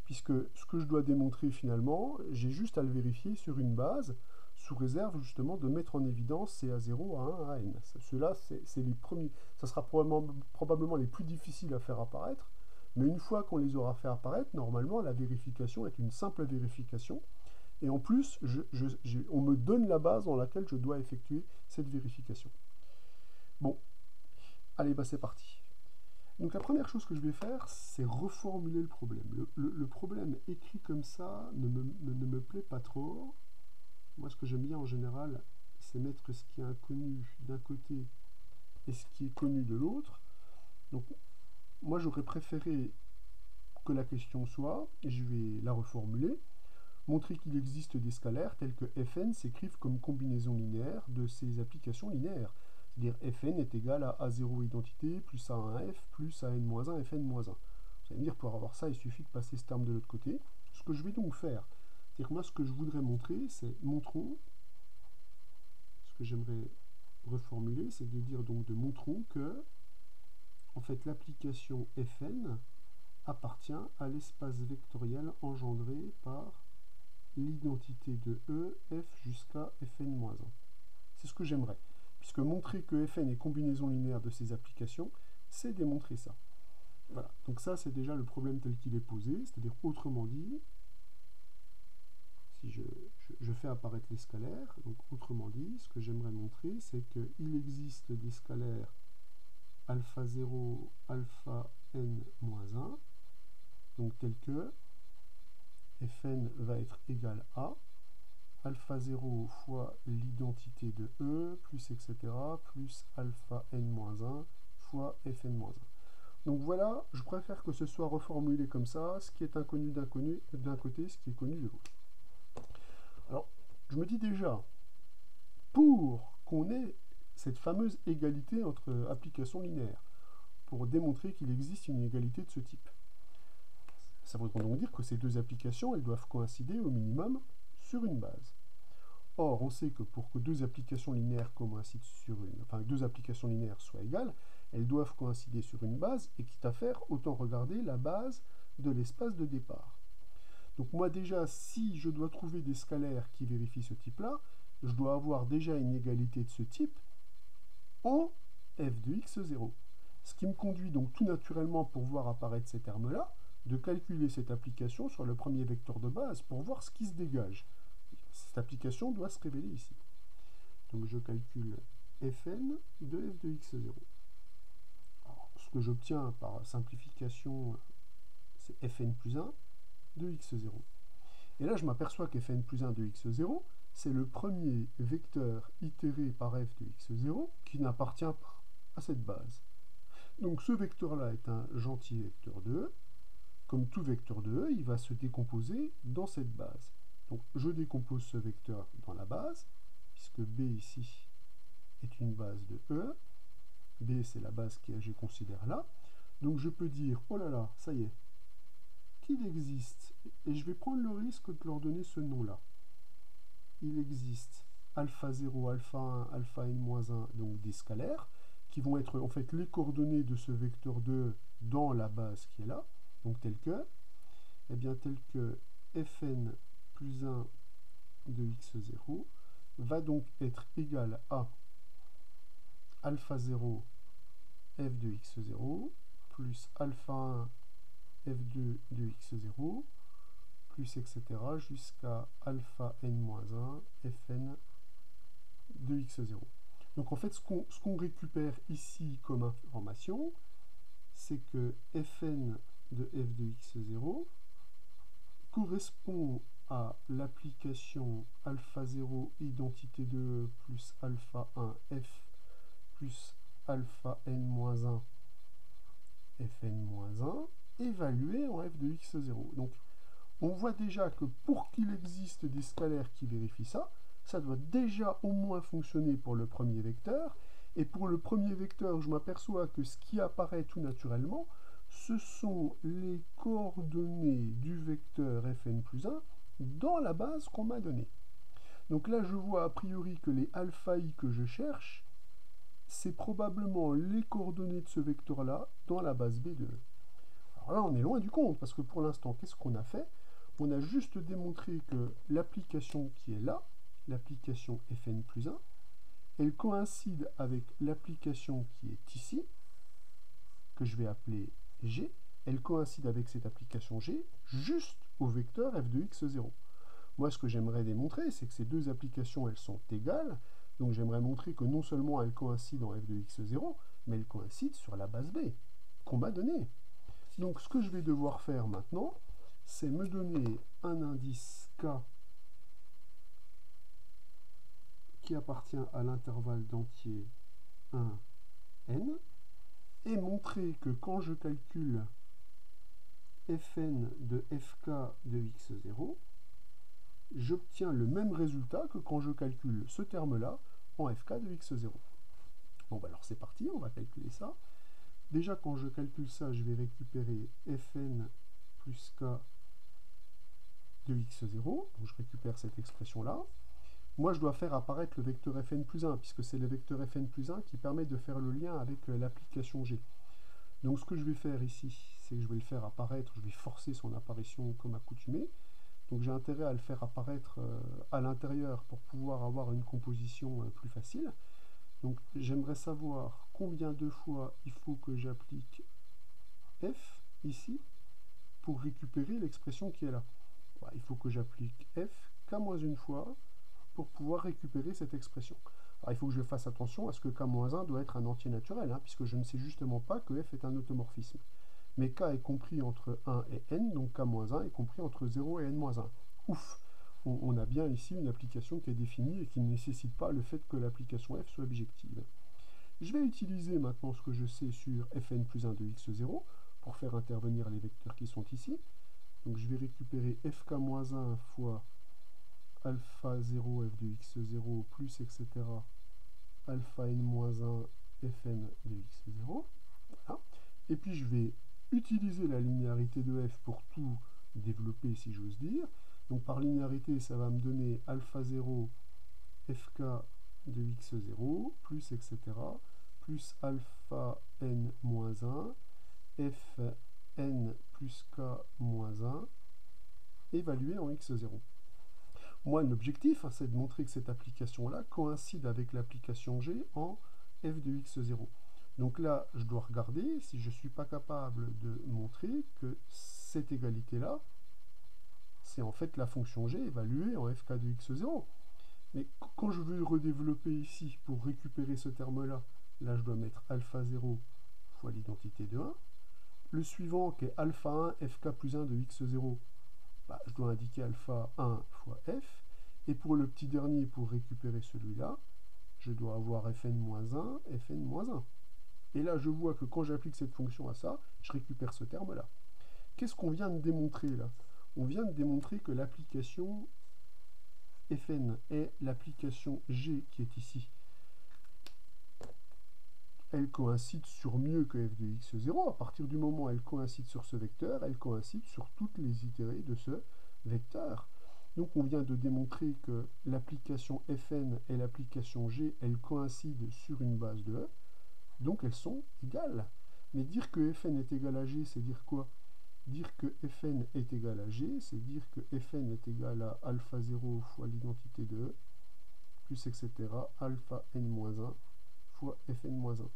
puisque ce que je dois démontrer finalement, j'ai juste à le vérifier sur une base, sous réserve justement de mettre en évidence CA0, A1, AN. Ceux-là, c'est les premiers. Ça sera probablement les plus difficiles à faire apparaître, mais une fois qu'on les aura fait apparaître, normalement, la vérification est une simple vérification. Et en plus, on me donne la base dans laquelle je dois effectuer cette vérification. Bon, allez, bah c'est parti. Donc la première chose que je vais faire, c'est reformuler le problème. Le problème écrit comme ça ne me plaît pas trop. Moi, ce que j'aime bien en général, c'est mettre ce qui est inconnu d'un côté et ce qui est connu de l'autre. Donc, moi, j'aurais préféré que la question soit, et je vais la reformuler, montrer qu'il existe des scalaires tels que Fn s'écrivent comme combinaison linéaire de ces applications linéaires. C'est-à-dire Fn est égal à A0 identité plus A1F plus AN-1 Fn-1. Vous allez me dire, pour avoir ça, il suffit de passer ce terme de l'autre côté. Ce que je vais donc faire, c'est-à-dire moi, ce que je voudrais montrer, c'est montrons, ce que j'aimerais reformuler, c'est de dire donc de montrons que, en fait, l'application Fn appartient à l'espace vectoriel engendré par l'identité de E, F jusqu'à Fn-1. C'est ce que j'aimerais. Puisque montrer que Fn est combinaison linéaire de ces applications, c'est démontrer ça. Voilà. Donc ça, c'est déjà le problème tel qu'il est posé. C'est-à-dire, autrement dit, si je fais apparaître les scalaires, donc autrement dit, ce que j'aimerais montrer, c'est qu'il existe des scalaires alpha 0, alpha n-1, donc tels que Fn va être égal à alpha 0 fois l'identité de E, plus etc., plus alpha n-1 fois Fn-1. Donc voilà, je préfère que ce soit reformulé comme ça, ce qui est inconnu d'un côté, ce qui est connu de l'autre. Alors, je me dis déjà, pour qu'on ait cette fameuse égalité entre applications linéaires, pour démontrer qu'il existe une égalité de ce type, ça voudrait donc dire que ces deux applications, elles doivent coïncider au minimum sur une base. Or, on sait que pour que deux applications linéaires coïncident sur deux applications linéaires soient égales, elles doivent coïncider sur une base, et quitte à faire, autant regarder la base de l'espace de départ. Donc moi déjà, si je dois trouver des scalaires qui vérifient ce type-là, je dois avoir déjà une égalité de ce type en f de x0. Ce qui me conduit donc tout naturellement, pour voir apparaître ces termes-là, de calculer cette application sur le premier vecteur de base pour voir ce qui se dégage. Cette application doit se révéler ici. Donc je calcule fn de f de x0. Alors, ce que j'obtiens par simplification, c'est fn plus 1 de x0. Et là, je m'aperçois qu'fn plus 1 de x0, c'est le premier vecteur itéré par f de x0 qui n'appartient pas à cette base. Donc ce vecteur-là est un gentil vecteur de E. Comme tout vecteur de E, il va se décomposer dans cette base. Donc je décompose ce vecteur dans la base, puisque B ici est une base de E. B, c'est la base que je considère là. Donc je peux dire, oh là là, ça y est, qu'il existe, et je vais prendre le risque de leur donner ce nom-là. Il existe alpha 0, alpha 1, alpha n-1, donc des scalaires, qui vont être en fait les coordonnées de ce vecteur 2 dans la base qui est là, donc tel que, eh bien tel que fn plus 1 de x0 va donc être égal à alpha 0 f de x0 plus alpha 1 f2 de x0 plus etc. jusqu'à alpha n-1 fn de x0. Donc en fait, ce qu'on récupère ici comme information, c'est que fn de f de x0 correspond à l'application alpha 0 identité de E plus alpha 1 f plus alpha n-1 fn-1 évalué en f de x0. Donc on voit déjà que pour qu'il existe des scalaires qui vérifient ça, ça doit déjà au moins fonctionner pour le premier vecteur. Et pour le premier vecteur, je m'aperçois que ce qui apparaît tout naturellement, ce sont les coordonnées du vecteur fn plus 1 dans la base qu'on m'a donnée. Donc là, je vois a priori que les alpha i que je cherche, c'est probablement les coordonnées de ce vecteur-là dans la base B de E. Alors là, on est loin du compte, parce que pour l'instant, qu'est-ce qu'on a fait? On a juste démontré que l'application qui est là, l'application fn plus 1, elle coïncide avec l'application qui est ici, que je vais appeler G. Elle coïncide avec cette application G, juste au vecteur f de x0. Moi, ce que j'aimerais démontrer, c'est que ces deux applications, elles sont égales. Donc j'aimerais montrer que non seulement elles coïncident en f de x0, mais elles coïncident sur la base B, qu'on m'a donnée. Donc ce que je vais devoir faire maintenant, c'est me donner un indice K qui appartient à l'intervalle d'entier 1, n, et montrer que quand je calcule fn de fk de x0, j'obtiens le même résultat que quand je calcule ce terme-là en fk de x0. Bon, bah alors c'est parti, on va calculer ça. Déjà, quand je calcule ça, je vais récupérer fn plus k de x0. Donc je récupère cette expression-là. Moi, je dois faire apparaître le vecteur fn plus 1, puisque c'est le vecteur fn plus 1 qui permet de faire le lien avec l'application G. Donc ce que je vais faire ici, c'est que je vais le faire apparaître, je vais forcer son apparition comme accoutumé. Donc j'ai intérêt à le faire apparaître à l'intérieur pour pouvoir avoir une composition plus facile. Donc j'aimerais savoir combien de fois il faut que j'applique f ici pour récupérer l'expression qui est là. Bah, il faut que j'applique f k-1 fois pour pouvoir récupérer cette expression. Alors il faut que je fasse attention à ce que k-1 doit être un entier naturel, hein, puisque je ne sais justement pas que f est un automorphisme. Mais k est compris entre 1 et n, donc k-1 est compris entre 0 et n-1. Ouf, on a bien ici une application qui est définie et qui ne nécessite pas le fait que l'application f soit objective. Je vais utiliser maintenant ce que je sais sur fn plus 1 de x0 pour faire intervenir les vecteurs qui sont ici. Donc je vais récupérer fk-1 fois alpha 0 f de x0 plus etc. alpha n-1 fn de x0. Voilà. Et puis je vais utiliser la linéarité de f pour tout développer, si j'ose dire. Donc par linéarité, ça va me donner alpha 0 fk de x0 plus etc. plus alpha n-1 fn plus k-1 évaluée en x0. Moi, l'objectif, hein, c'est de montrer que cette application-là coïncide avec l'application G en f de x0. Donc là, je dois regarder si je ne suis pas capable de montrer que cette égalité-là, c'est en fait la fonction G évaluée en fk de x0. Mais quand je veux le redévelopper ici pour récupérer ce terme-là, là je dois mettre alpha 0 fois l'identité de 1. Le suivant qui est alpha 1 fk plus 1 de x0, bah, je dois indiquer alpha 1 fois f. Et pour le petit dernier, pour récupérer celui-là, je dois avoir fn-1, fn-1. Et là, je vois que quand j'applique cette fonction à ça, je récupère ce terme-là. Qu'est-ce qu'on vient de démontrer là? On vient de démontrer que l'application Fn est l'application G qui est ici. Elle coïncide sur mieux que f de x0. À partir du moment où elle coïncide sur ce vecteur, elle coïncide sur toutes les itérées de ce vecteur. Donc on vient de démontrer que l'application Fn et l'application G, elles coïncident sur une base de E. Donc elles sont égales. Mais dire que Fn est égal à G, c'est dire quoi? Dire que Fn est égal à G, c'est dire que Fn est égal à alpha 0 fois l'identité de E, plus etc. alpha n-1 fois Fn-1.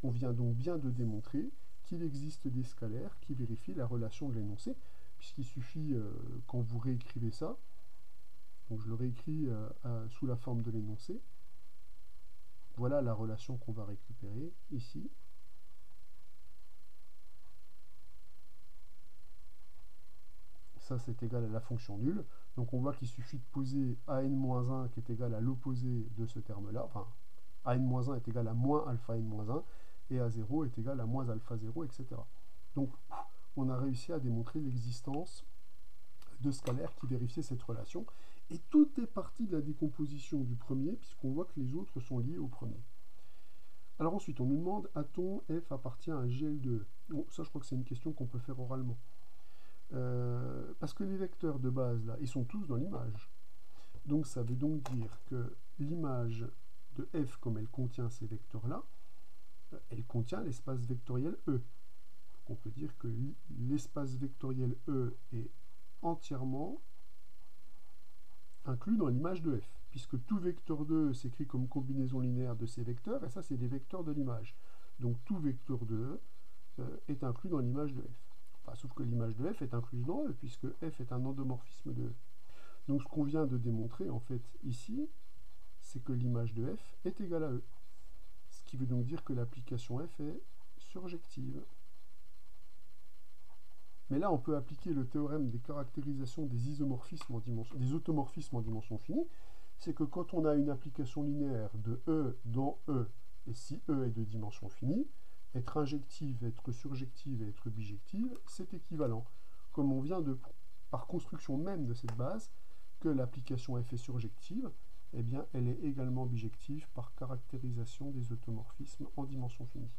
On vient donc bien de démontrer qu'il existe des scalaires qui vérifient la relation de l'énoncé, puisqu'il suffit, quand vous réécrivez ça, donc je le réécris sous la forme de l'énoncé, voilà la relation qu'on va récupérer ici. Ça, c'est égal à la fonction nulle. Donc on voit qu'il suffit de poser an-1 qui est égal à l'opposé de ce terme-là. Enfin, an-1 est égal à moins alpha n-1, et a0 est égal à moins alpha 0, etc. Donc on a réussi à démontrer l'existence de scalaires qui vérifiaient cette relation. Et tout est parti de la décomposition du premier, puisqu'on voit que les autres sont liés au premier. Alors ensuite, on nous demande, a-t-on f appartient à GL2? Bon, ça, je crois que c'est une question qu'on peut faire oralement. Parce que les vecteurs de base, là, ils sont tous dans l'image. Donc ça veut donc dire que l'image de f, comme elle contient ces vecteurs-là, elle contient l'espace vectoriel E. Donc on peut dire que l'espace vectoriel E est entièrement inclus dans l'image de f, puisque tout vecteur de E s'écrit comme combinaison linéaire de ces vecteurs, et ça c'est des vecteurs de l'image. Donc tout vecteur de E est inclus dans l'image de f. Enfin, sauf que l'image de f est incluse dans E, puisque f est un endomorphisme de E. Donc ce qu'on vient de démontrer en fait ici, c'est que l'image de f est égale à E. Ce qui veut donc dire que l'application f est surjective. Mais là, on peut appliquer le théorème des caractérisations des isomorphismes des automorphismes en dimension finie. C'est que quand on a une application linéaire de E dans E, et si E est de dimension finie, être injective, être surjective et être bijective, c'est équivalent. Comme on vient de, par construction même de cette base, que l'application f est surjective, eh bien, elle est également bijective par caractérisation des automorphismes en dimension finie.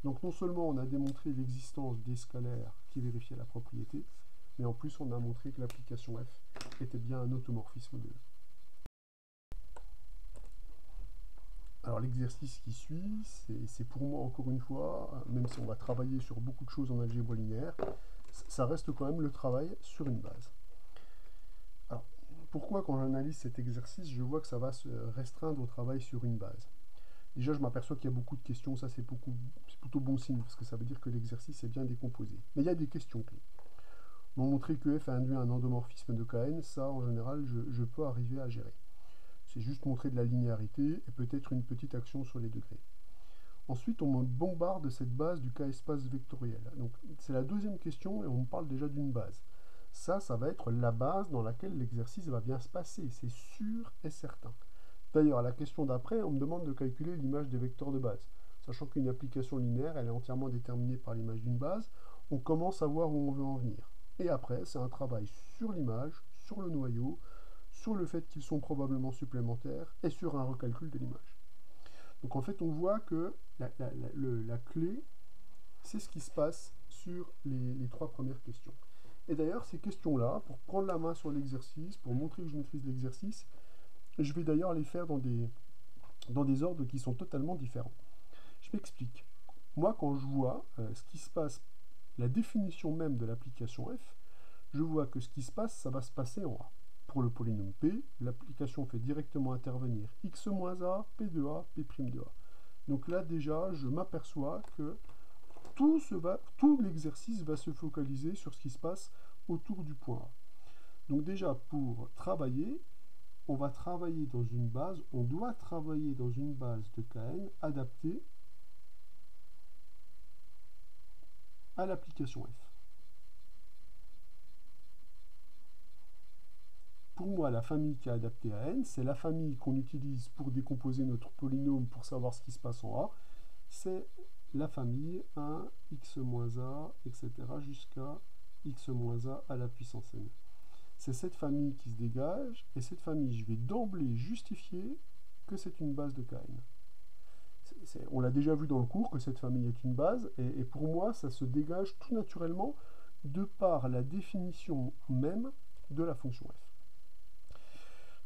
Donc non seulement on a démontré l'existence des scalaires qui vérifiaient la propriété, mais en plus on a montré que l'application f était bien un automorphisme de E. Alors l'exercice qui suit, c'est pour moi encore une fois, même si on va travailler sur beaucoup de choses en algèbre linéaire, ça reste quand même le travail sur une base. Alors pourquoi quand j'analyse cet exercice, je vois que ça va se restreindre au travail sur une base? Déjà, je m'aperçois qu'il y a beaucoup de questions, ça c'est plutôt bon signe, parce que ça veut dire que l'exercice est bien décomposé. Mais il y a des questions clés. Montrer que f a induit un endomorphisme de Kn, ça en général, je peux arriver à gérer. C'est juste montrer de la linéarité et peut-être une petite action sur les degrés. Ensuite, on me bombarde cette base du K-espace vectoriel. Donc c'est la deuxième question et on me parle déjà d'une base. Ça va être la base dans laquelle l'exercice va bien se passer, c'est sûr et certain. D'ailleurs, à la question d'après, on me demande de calculer l'image des vecteurs de base. Sachant qu'une application linéaire, elle est entièrement déterminée par l'image d'une base, on commence à voir où on veut en venir. Et après, c'est un travail sur l'image, sur le noyau, sur le fait qu'ils sont probablement supplémentaires, et sur un recalcul de l'image. Donc en fait, on voit que la clé, c'est ce qui se passe sur les trois premières questions. Et d'ailleurs, ces questions-là, pour prendre la main sur l'exercice, pour montrer que je maîtrise l'exercice, je vais d'ailleurs les faire dans des ordres qui sont totalement différents. Je m'explique. Moi, quand je vois ce qui se passe, la définition même de l'application f, je vois que ce qui se passe, ça va se passer en A. Pour le polynôme P, l'application fait directement intervenir x moins A, P de A, P' de A. Donc là déjà, je m'aperçois que tout l'exercice va se focaliser sur ce qui se passe autour du point A. Donc déjà, pour travailler, on va travailler dans une base, on doit travailler dans une base de Kn adaptée à l'application F. Pour moi, la famille qui est adaptée à n, c'est la famille qu'on utilise pour décomposer notre polynôme pour savoir ce qui se passe en A. C'est la famille 1, x-a, etc. jusqu'à x-a à la puissance n. C'est cette famille qui se dégage, et cette famille, je vais d'emblée justifier que c'est une base de Kn. On l'a déjà vu dans le cours que cette famille est une base, et pour moi, ça se dégage tout naturellement de par la définition même de la fonction f.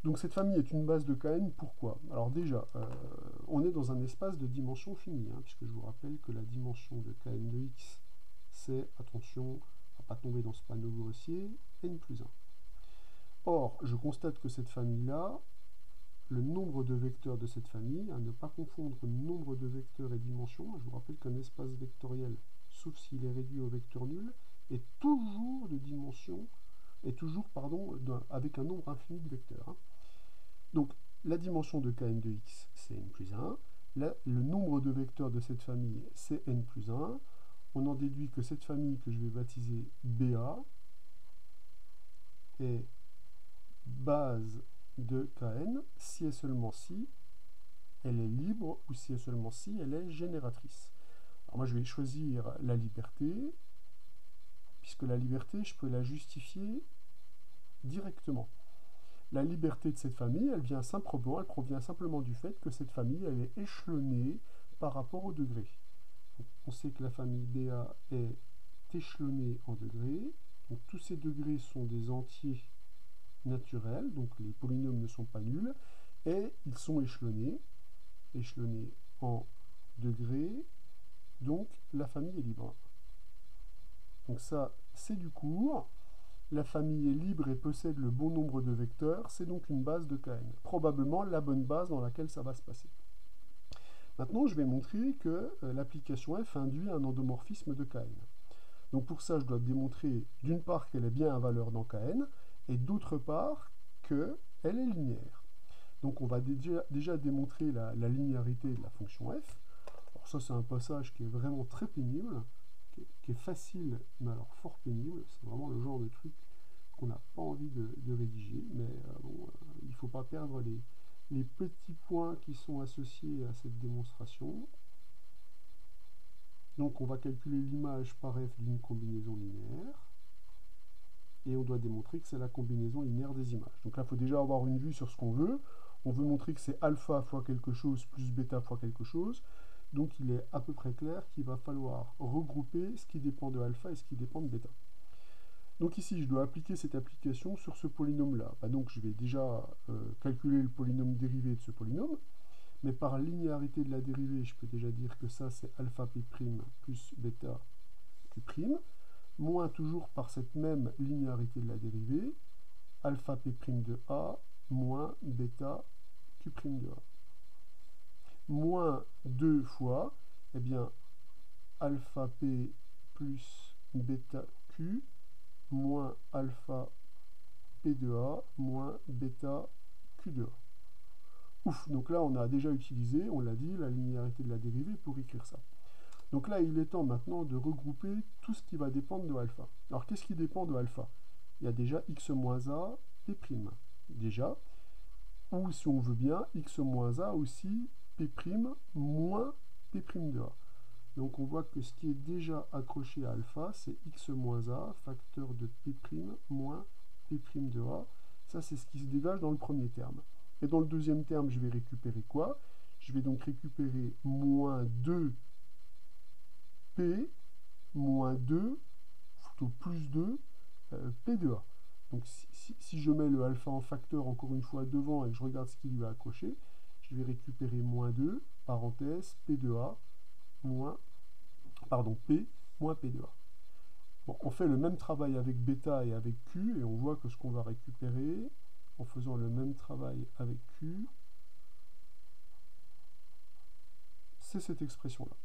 Donc cette famille est une base de Kn, pourquoi? Alors déjà, on est dans un espace de dimension finie, puisque je vous rappelle que la dimension de Kn de x, c'est, attention à ne pas tomber dans ce panneau grossier, n plus 1. Or, je constate que cette famille-là, le nombre de vecteurs de cette famille, à ne pas confondre nombre de vecteurs et dimension, je vous rappelle qu'un espace vectoriel, sauf s'il est réduit au vecteur nul, est toujours de dimension, avec un nombre infini de vecteurs. Donc, la dimension de Kn de x, c'est n plus 1. Là, le nombre de vecteurs de cette famille, c'est n plus 1. On en déduit que cette famille que je vais baptiser BA est base de Kn si et seulement si elle est libre ou si et seulement si elle est génératrice. Alors moi, je vais choisir la liberté, puisque la liberté, je peux la justifier directement. La liberté de cette famille, elle provient simplement du fait que cette famille, elle est échelonnée par rapport au degré. Donc, on sait que la famille BA est échelonnée en degrés. Donc, tous ces degrés sont des entiers naturels, donc les polynômes ne sont pas nuls, et ils sont échelonnés en degrés, donc la famille est libre. Donc ça, c'est du cours. La famille est libre et possède le bon nombre de vecteurs, c'est donc une base de Kn. Probablement la bonne base dans laquelle ça va se passer. Maintenant, je vais montrer que l'application f induit un endomorphisme de Kn. Donc pour ça, je dois démontrer d'une part qu'elle est bien à valeur dans Kn, et d'autre part qu'elle est linéaire. Donc on va déjà démontrer la linéarité de la fonction f. Alors ça, c'est un passage qui est vraiment très pénible, qui est facile, mais alors fort pénible. C'est vraiment le genre de truc qu'on n'a pas envie de rédiger, mais il ne faut pas perdre les petits points qui sont associés à cette démonstration. Donc on va calculer l'image par f d'une combinaison linéaire, et on doit démontrer que c'est la combinaison linéaire des images. Donc là, il faut déjà avoir une vue sur ce qu'on veut. On veut montrer que c'est alpha fois quelque chose plus bêta fois quelque chose. Donc il est à peu près clair qu'il va falloir regrouper ce qui dépend de alpha et ce qui dépend de bêta. Donc ici, je dois appliquer cette application sur ce polynôme-là. Donc je vais déjà calculer le polynôme dérivé de ce polynôme, mais par linéarité de la dérivée, je peux déjà dire que ça, c'est alpha p' plus bêta q', moins toujours par cette même linéarité de la dérivée, alpha p' de a moins bêta q' de a. Moins 2 fois, eh bien, alpha p plus bêta q moins alpha p de a moins bêta q de a. Ouf, donc là on a déjà utilisé, on l'a dit, la linéarité de la dérivée pour écrire ça. Donc là il est temps maintenant de regrouper tout ce qui va dépendre de alpha. Alors qu'est-ce qui dépend de alpha? Il y a déjà x moins a, p', déjà, ou si on veut bien, x moins a aussi, p' moins p' de a. Donc on voit que ce qui est déjà accroché à alpha, c'est x moins a, facteur de p' moins p' de a. Ça, c'est ce qui se dégage dans le premier terme. Et dans le deuxième terme, je vais récupérer quoi? Je vais donc récupérer moins 2p moins 2, plutôt plus 2, p de a. Donc si je mets le alpha en facteur encore une fois devant et que je regarde ce qui lui a accroché, je vais récupérer moins 2, parenthèse, p de a, moins, pardon, p, moins p de a. Bon, on fait le même travail avec bêta et avec Q, et on voit que ce qu'on va récupérer, en faisant le même travail avec Q, c'est cette expression-là.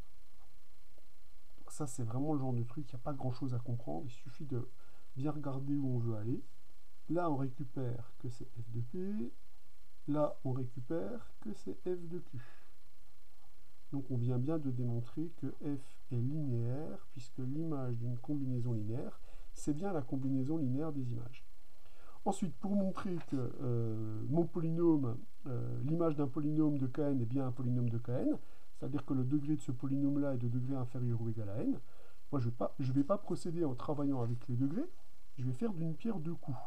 Donc ça, c'est vraiment le genre de truc, il n'y a pas grand-chose à comprendre, il suffit de bien regarder où on veut aller. Là, on récupère que c'est f de p, là, on récupère que c'est f de q. Donc on vient bien de démontrer que f est linéaire, puisque l'image d'une combinaison linéaire, c'est bien la combinaison linéaire des images. Ensuite, pour montrer que mon polynôme, l'image d'un polynôme de Kn est bien un polynôme de Kn, c'est-à-dire que le degré de ce polynôme-là est de degré inférieur ou égal à n, moi je ne vais pas procéder en travaillant avec les degrés, je vais faire d'une pierre deux coups.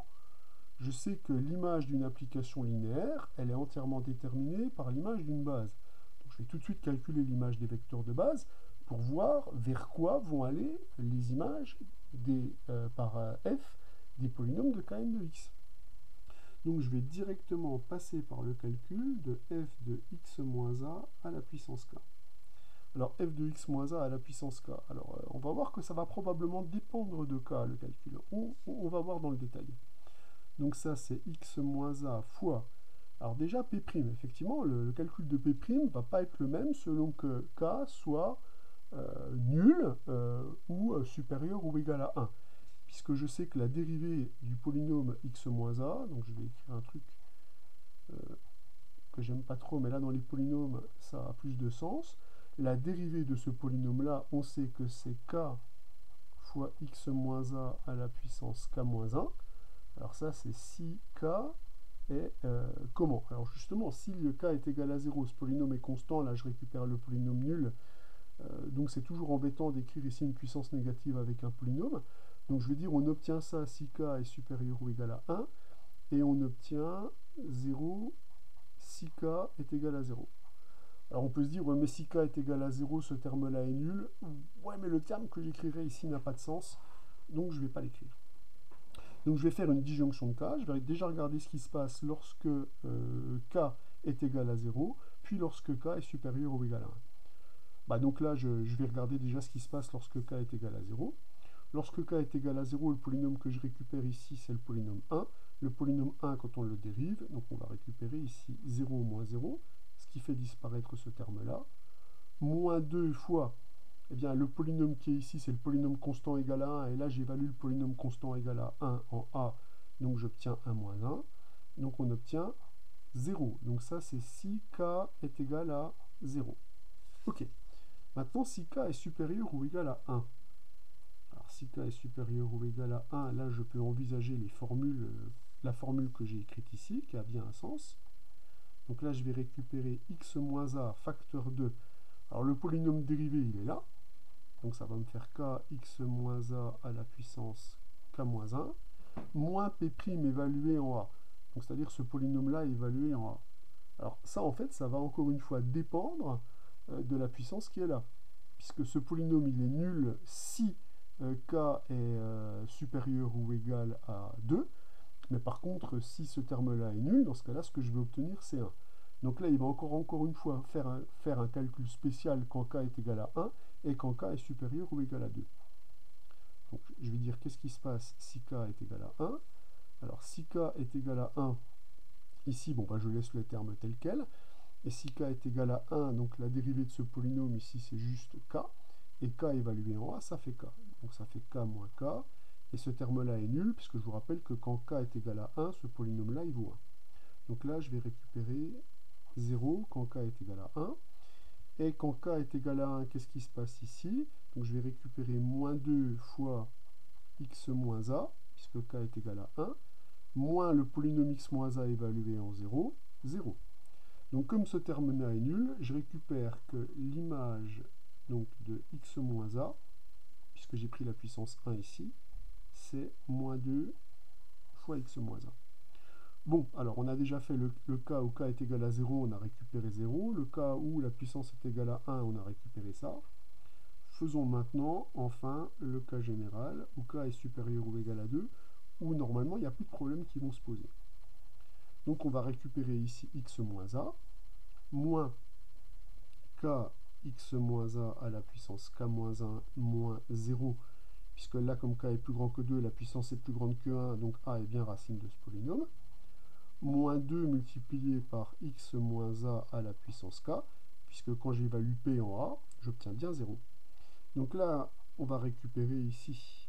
Je sais que l'image d'une application linéaire, elle est entièrement déterminée par l'image d'une base. Donc je vais tout de suite calculer l'image des vecteurs de base pour voir vers quoi vont aller les images par f des polynômes de Kn de x. Donc je vais directement passer par le calcul de f de x moins a à la puissance k. Alors f de x moins a à la puissance k. Alors on va voir que ça va probablement dépendre de k le calcul. On va voir dans le détail. Donc ça c'est x moins a fois. Alors déjà P', effectivement le calcul de P' ne va pas être le même selon que k soit nul ou supérieur ou égal à 1. Puisque je sais que la dérivée du polynôme x moins a, donc je vais écrire un truc que j'aime pas trop, mais là dans les polynômes ça a plus de sens. La dérivée de ce polynôme-là, on sait que c'est k fois x moins a à la puissance k moins 1. Alors ça c'est si k est comment? Alors justement, si le k est égal à 0, ce polynôme est constant, là je récupère le polynôme nul, donc c'est toujours embêtant d'écrire ici une puissance négative avec un polynôme. Donc je vais dire on obtient ça si k est supérieur ou égal à 1, et on obtient 0 si k est égal à 0. Alors on peut se dire, ouais, mais si k est égal à 0, ce terme-là est nul. Ouais, mais le terme que j'écrirai ici n'a pas de sens, donc je ne vais pas l'écrire. Donc je vais faire une disjonction de k, je vais déjà regarder ce qui se passe lorsque k est égal à 0, puis lorsque k est supérieur ou égal à 1. Bah donc là, je vais regarder déjà ce qui se passe lorsque k est égal à 0. Lorsque k est égal à 0, le polynôme que je récupère ici, c'est le polynôme 1. Le polynôme 1, quand on le dérive, donc on va récupérer ici 0 moins 0, ce qui fait disparaître ce terme-là. Moins 2 fois, eh bien, le polynôme qui est ici, c'est le polynôme constant égal à 1, et là j'évalue le polynôme constant égal à 1 en a, donc j'obtiens 1 moins 1, donc on obtient 0. Donc ça c'est si k est égal à 0. Ok. Maintenant, si k est supérieur ou égal à 1. Alors si k est supérieur ou égal à 1, là je peux envisager les formules, la formule que j'ai écrite ici, qui a bien un sens. Donc là je vais récupérer x moins a facteur 2. Alors le polynôme dérivé il est là. Donc ça va me faire kx moins a à la puissance k moins 1, moins p' évalué en a. Donc c'est-à-dire ce polynôme-là évalué en a. Alors ça en fait, ça va encore une fois dépendre de la puissance qui est là. Puisque ce polynôme il est nul si k est supérieur ou égal à 2. Mais par contre, si ce terme-là est nul, dans ce cas-là, ce que je vais obtenir, c'est 1. Donc là, il va encore une fois faire un calcul spécial quand k est égal à 1 et quand k est supérieur ou égal à 2. Donc je vais dire qu'est-ce qui se passe si k est égal à 1. Alors si k est égal à 1, ici, bon, bah, je laisse le terme tel quel. Et si k est égal à 1, donc la dérivée de ce polynôme ici, c'est juste k. Et k évalué en a, ça fait k. Donc ça fait k moins k. Et ce terme-là est nul, puisque je vous rappelle que quand k est égal à 1, ce polynôme-là, il vaut 1. Donc là, je vais récupérer 0 quand k est égal à 1. Et quand k est égal à 1, qu'est-ce qui se passe ici? Donc je vais récupérer moins 2 fois x moins a, puisque k est égal à 1, moins le polynôme x moins a évalué en 0, 0. Donc comme ce terme-là est nul, je récupère que l'image de x moins a, puisque j'ai pris la puissance 1 ici, c'est moins 2 fois x moins 1. Bon, alors on a déjà fait le cas où k est égal à 0, on a récupéré 0. Le cas où la puissance est égale à 1, on a récupéré ça. Faisons maintenant, enfin, le cas général, où k est supérieur ou égal à 2, où normalement il n'y a plus de problèmes qui vont se poser. Donc on va récupérer ici x moins a, moins k x moins a à la puissance k moins 1 moins 0, puisque là, comme k est plus grand que 2, la puissance est plus grande que 1, donc a est bien racine de ce polynôme. Moins 2 multiplié par x moins a à la puissance k, puisque quand j'évalue p en a, j'obtiens bien 0. Donc là, on va récupérer ici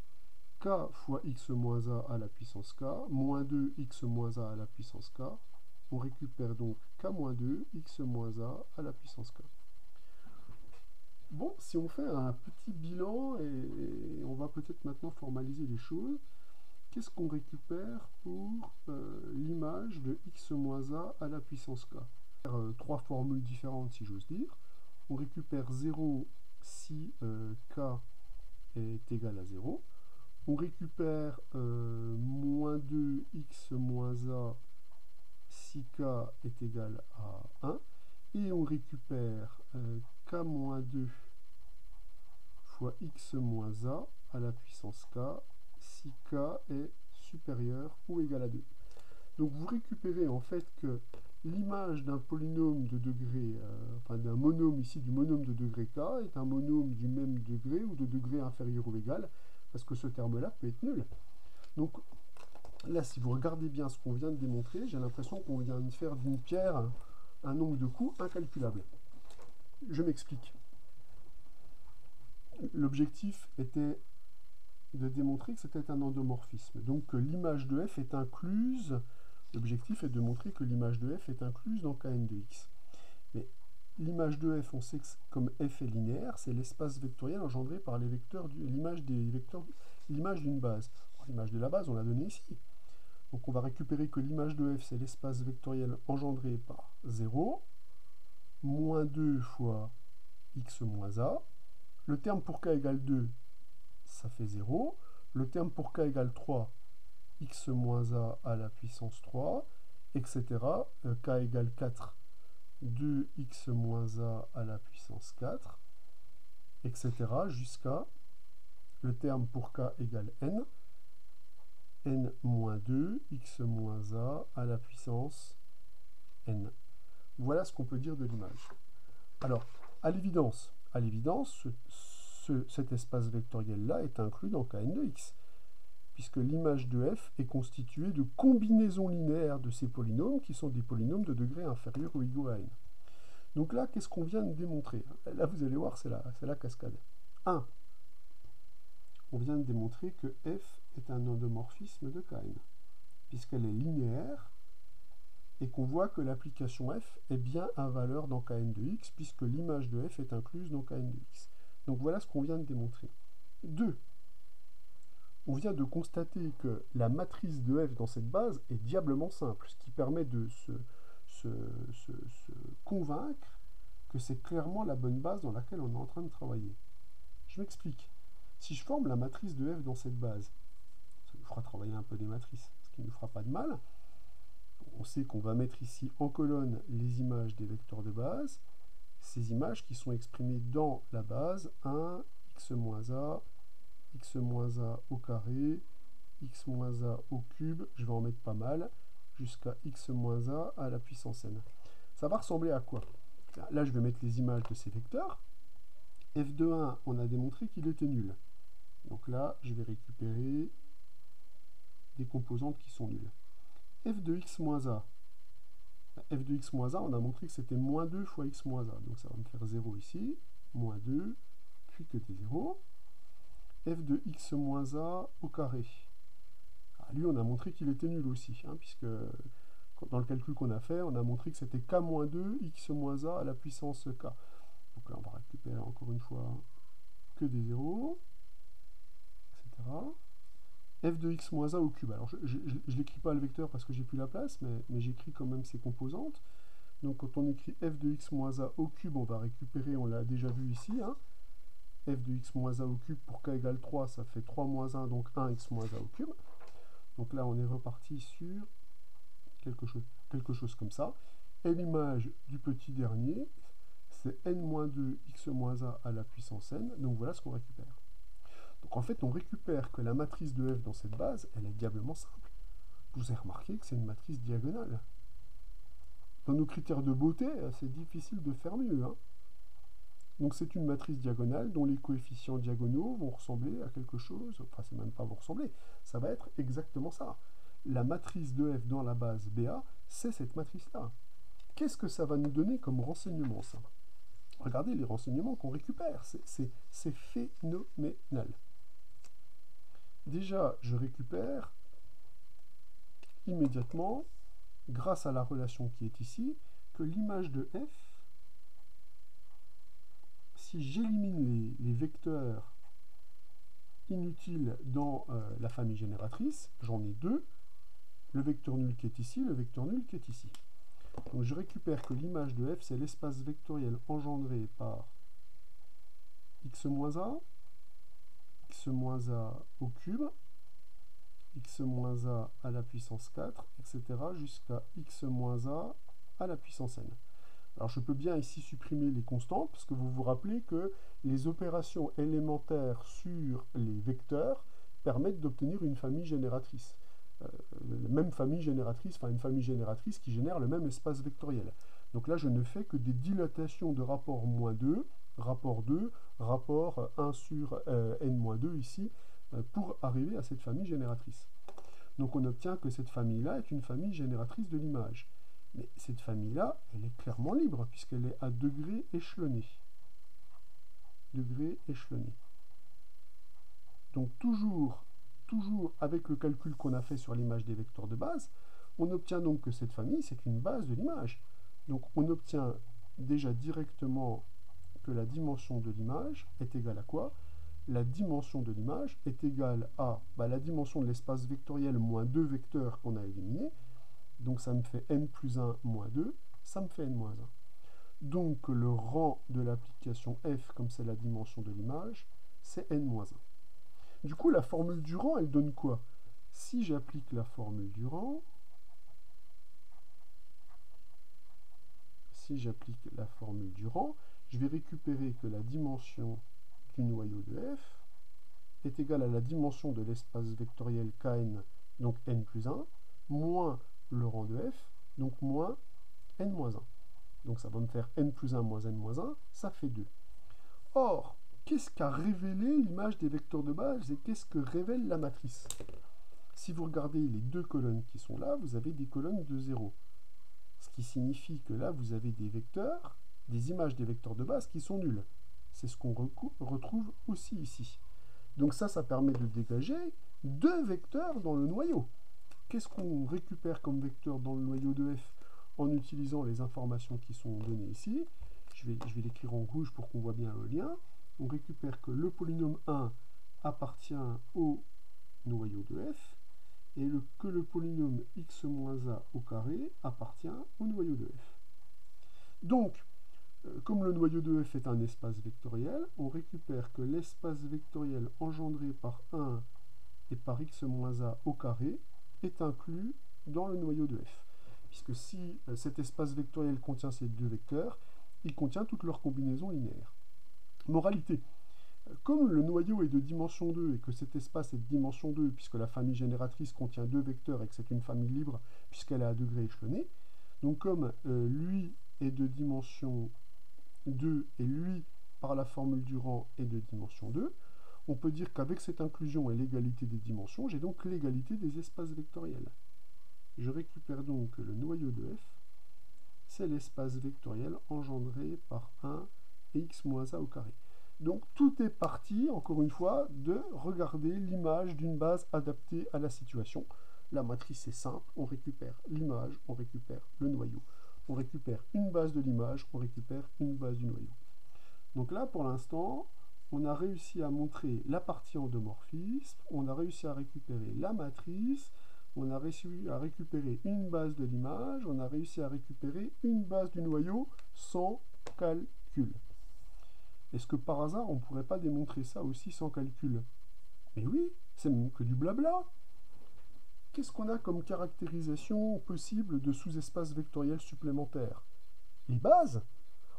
k fois x moins a à la puissance k, moins 2 x moins a à la puissance k. On récupère donc k moins 2 x moins a à la puissance k. Bon, si on fait un petit bilan, et on va peut-être maintenant formaliser les choses, qu'est-ce qu'on récupère pour l'image de x moins a à la puissance k? Trois formules différentes, si j'ose dire. On récupère 0 si k est égal à 0. On récupère moins 2x moins a si k est égal à 1. Et on récupère k moins 2 fois x moins a à la puissance k si k est supérieur ou égal à 2. Donc vous récupérez en fait que l'image d'un polynôme de degré, enfin d'un monôme ici, du monôme de degré k, est un monôme du même degré ou de degré inférieur ou égal, parce que ce terme-là peut être nul. Donc là, si vous regardez bien ce qu'on vient de démontrer, j'ai l'impression qu'on vient de faire d'une pierre un nombre de coups incalculable. Je m'explique. L'objectif était de démontrer que c'était un endomorphisme. Donc que l'image de f est incluse, l'objectif est de montrer que l'image de f est incluse dans Kn de x. Mais l'image de f, on sait que comme f est linéaire, c'est l'espace vectoriel engendré par les vecteurs l'image des vecteurs, l'image d'une base. L'image de la base, on l'a donnée ici. Donc on va récupérer que l'image de f, c'est l'espace vectoriel engendré par 0, moins 2 fois x moins a. Le terme pour k égale 2, ça fait 0. Le terme pour k égale 3, x moins a à la puissance 3, etc. K égale 4, 2x moins a à la puissance 4, etc. jusqu'à le terme pour k égale n, n moins 2, x moins a à la puissance n. Voilà ce qu'on peut dire de l'image. Alors, à l'évidence, cet espace vectoriel-là est inclus dans Kn de x, puisque l'image de f est constituée de combinaisons linéaires de ces polynômes, qui sont des polynômes de degré inférieur ou égal à n. Donc là, qu'est-ce qu'on vient de démontrer? Là, vous allez voir, c'est la cascade. 1. On vient de démontrer que f est un endomorphisme de Kn, puisqu'elle est linéaire, et qu'on voit que l'application f est bien à valeur dans Kn de x, puisque l'image de f est incluse dans Kn de x. Donc voilà ce qu'on vient de démontrer. 2. On vient de constater que la matrice de f dans cette base est diablement simple, ce qui permet de se convaincre que c'est clairement la bonne base dans laquelle on est en train de travailler. Je m'explique. Si je forme la matrice de f dans cette base, ça nous fera travailler un peu des matrices, ce qui ne nous fera pas de mal. On sait qu'on va mettre ici en colonne les images des vecteurs de base, ces images qui sont exprimées dans la base 1, x moins a au carré, x moins a au cube, je vais en mettre pas mal, jusqu'à x moins a à la puissance n. Ça va ressembler à quoi? Là, je vais mettre les images de ces vecteurs. f de 1, on a démontré qu'il était nul. Donc là, je vais récupérer des composantes qui sont nulles. f de x moins a. F de x moins a, on a montré que c'était moins 2 fois x moins a. Donc ça va me faire 0 ici, moins 2, puis que des 0. F de x moins a au carré. Ah, lui, on a montré qu'il était nul aussi, hein, puisque dans le calcul qu'on a fait, on a montré que c'était k moins 2, x moins a à la puissance k. Donc là, on va récupérer encore une fois que des 0, etc. F de x moins a au cube. Alors, je ne l'écris pas le vecteur parce que j'ai plus la place, mais j'écris quand même ses composantes. Donc, quand on écrit f de x moins a au cube, on va récupérer, on l'a déjà vu ici, hein, f de x moins a au cube pour k égale 3, ça fait 3 moins 1, donc 1x moins a au cube. Donc là, on est reparti sur quelque chose comme ça. Et l'image du petit dernier, c'est n-2 x moins a à la puissance n. Donc voilà ce qu'on récupère. Donc en fait, on récupère que la matrice de f dans cette base, elle est diablement simple. Vous avez remarqué que c'est une matrice diagonale. Dans nos critères de beauté, c'est difficile de faire mieux, hein. Donc c'est une matrice diagonale dont les coefficients diagonaux vont ressembler à quelque chose, enfin c'est même pas vont ressembler, ça va être exactement ça. La matrice de f dans la base BA, c'est cette matrice-là. Qu'est-ce que ça va nous donner comme renseignement, ça? Regardez les renseignements qu'on récupère, c'est phénoménal. Déjà, je récupère immédiatement, grâce à la relation qui est ici, que l'image de f, si j'élimine les vecteurs inutiles dans la famille génératrice, j'en ai deux, le vecteur nul qui est ici, le vecteur nul qui est ici. Donc je récupère que l'image de f, c'est l'espace vectoriel engendré par x-a, x-a au cube, x-a à la puissance 4, etc. jusqu'à x-a à la puissance n. Alors je peux bien ici supprimer les constantes, parce que vous vous rappelez que les opérations élémentaires sur les vecteurs permettent d'obtenir une famille génératrice. La même famille génératrice, enfin une famille génératrice qui génère le même espace vectoriel. Donc là, je ne fais que des dilatations de rapport -2, rapport 2, rapport 1 sur n-2 ici, pour arriver à cette famille génératrice. Donc on obtient que cette famille-là est une famille génératrice de l'image. Mais cette famille-là, elle est clairement libre, puisqu'elle est à degré échelonné. Degré échelonné. Donc toujours avec le calcul qu'on a fait sur l'image des vecteurs de base, on obtient donc que cette famille, c'est une base de l'image. Donc on obtient déjà directement que la dimension de l'image est égale à quoi? La dimension de l'image est égale à la dimension de l'espace vectoriel moins 2 vecteurs qu'on a éliminés. Donc ça me fait n plus 1 moins 2, ça me fait n moins 1. Donc le rang de l'application f, comme c'est la dimension de l'image, c'est n moins 1. Du coup, la formule du rang, elle donne quoi? Si j'applique la formule du rang, je vais récupérer que la dimension du noyau de f est égale à la dimension de l'espace vectoriel Kn, donc n plus 1, moins le rang de f, donc moins n moins 1. Donc ça va me faire n plus 1 moins n moins 1, ça fait 2. Or, qu'est-ce qu'a révélé l'image des vecteurs de base et qu'est-ce que révèle la matrice? Si vous regardez les deux colonnes qui sont là, vous avez des colonnes de 0. Ce qui signifie que là, vous avez des vecteurs, des images des vecteurs de base qui sont nuls. C'est ce qu'on retrouve aussi ici. Donc ça permet de dégager deux vecteurs dans le noyau. Qu'est-ce qu'on récupère comme vecteur dans le noyau de f en utilisant les informations qui sont données ici? Je vais l'écrire en rouge pour qu'on voit bien le lien. On récupère que le polynôme 1 appartient au noyau de f et que le polynôme x-a au carré appartient au noyau de f. Donc, comme le noyau de f est un espace vectoriel, on récupère que l'espace vectoriel engendré par 1 et par x-a au carré est inclus dans le noyau de f. Puisque si cet espace vectoriel contient ces deux vecteurs, il contient toutes leurs combinaisons linéaires. Moralité, comme le noyau est de dimension 2 et que cet espace est de dimension 2, puisque la famille génératrice contient deux vecteurs et que c'est une famille libre puisqu'elle est à degré échelonné, donc comme lui est de dimension 2 et lui, par la formule du rang, est de dimension 2, on peut dire qu'avec cette inclusion et l'égalité des dimensions, j'ai donc l'égalité des espaces vectoriels. Je récupère donc le noyau de f, c'est l'espace vectoriel engendré par 1 et x moins a au carré. Donc tout est parti, encore une fois, de regarder l'image d'une base adaptée à la situation. La matrice est simple, on récupère l'image, on récupère le noyau. On récupère une base de l'image, on récupère une base du noyau. Donc là, pour l'instant, on a réussi à montrer la partie endomorphisme, on a réussi à récupérer la matrice, on a réussi à récupérer une base de l'image, on a réussi à récupérer une base du noyau sans calcul. Est-ce que par hasard, on ne pourrait pas démontrer ça aussi sans calcul? Mais oui, c'est même que du blabla. Qu'est-ce qu'on a comme caractérisation possible de sous-espaces vectoriels supplémentaires? Les bases.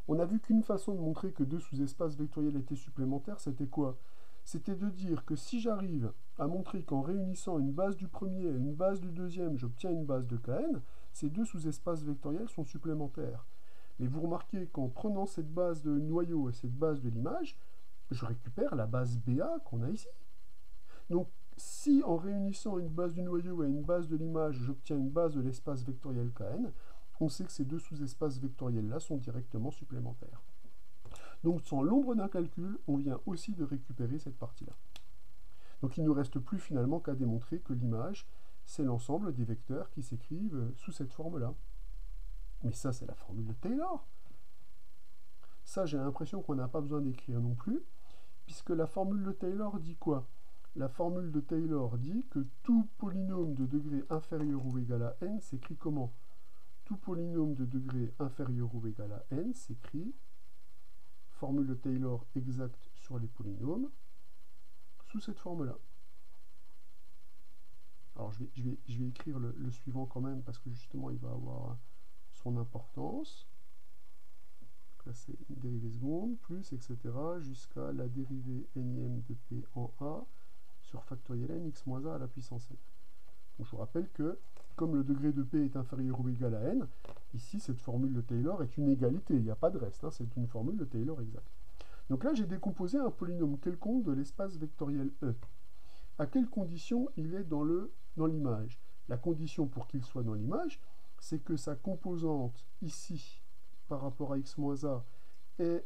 On a vu qu'une façon de montrer que deux sous-espaces vectoriels étaient supplémentaires, c'était quoi? C'était de dire que si j'arrive à montrer qu'en réunissant une base du premier et une base du deuxième, j'obtiens une base de Kn, ces deux sous-espaces vectoriels sont supplémentaires. Mais vous remarquez qu'en prenant cette base de noyau et cette base de l'image, je récupère la base BA qu'on a ici. Donc, si en réunissant une base du noyau et une base de l'image, j'obtiens une base de l'espace vectoriel Kn, on sait que ces deux sous-espaces vectoriels-là sont directement supplémentaires. Donc, sans l'ombre d'un calcul, on vient aussi de récupérer cette partie-là. Donc, il ne nous reste plus finalement qu'à démontrer que l'image, c'est l'ensemble des vecteurs qui s'écrivent sous cette forme-là. Mais ça, c'est la formule de Taylor. Ça, j'ai l'impression qu'on n'a pas besoin d'écrire non plus, puisque la formule de Taylor dit quoi? La formule de Taylor dit que tout polynôme de degré inférieur ou égal à n s'écrit comment? Tout polynôme de degré inférieur ou égal à n s'écrit, formule de Taylor exacte sur les polynômes, sous cette forme-là. Alors je vais écrire le suivant quand même, parce que justement il va avoir son importance. Donc là c'est une dérivée seconde, plus, etc., jusqu'à la dérivée nième de p en a, sur factoriel n x moins a à la puissance n. Donc je vous rappelle que, comme le degré de p est inférieur ou égal à n, ici cette formule de Taylor est une égalité, il n'y a pas de reste, hein, c'est une formule de Taylor exacte. Donc là j'ai décomposé un polynôme quelconque de l'espace vectoriel E. À quelles conditions il est dans l'image? La condition pour qu'il soit dans l'image, c'est que sa composante ici, par rapport à x moins a, est...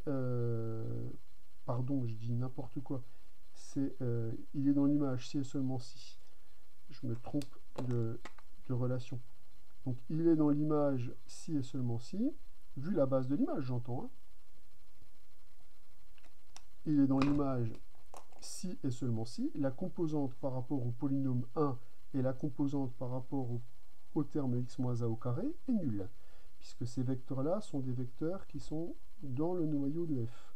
pardon, je dis n'importe quoi. Il est dans l'image si et seulement si. Je me trompe de relation. Donc il est dans l'image si et seulement si, vu la base de l'image, j'entends. Hein. Il est dans l'image si et seulement si. La composante par rapport au polynôme 1 et la composante par rapport au terme x moins a au carré est nulle, puisque ces vecteurs-là sont des vecteurs qui sont dans le noyau de f.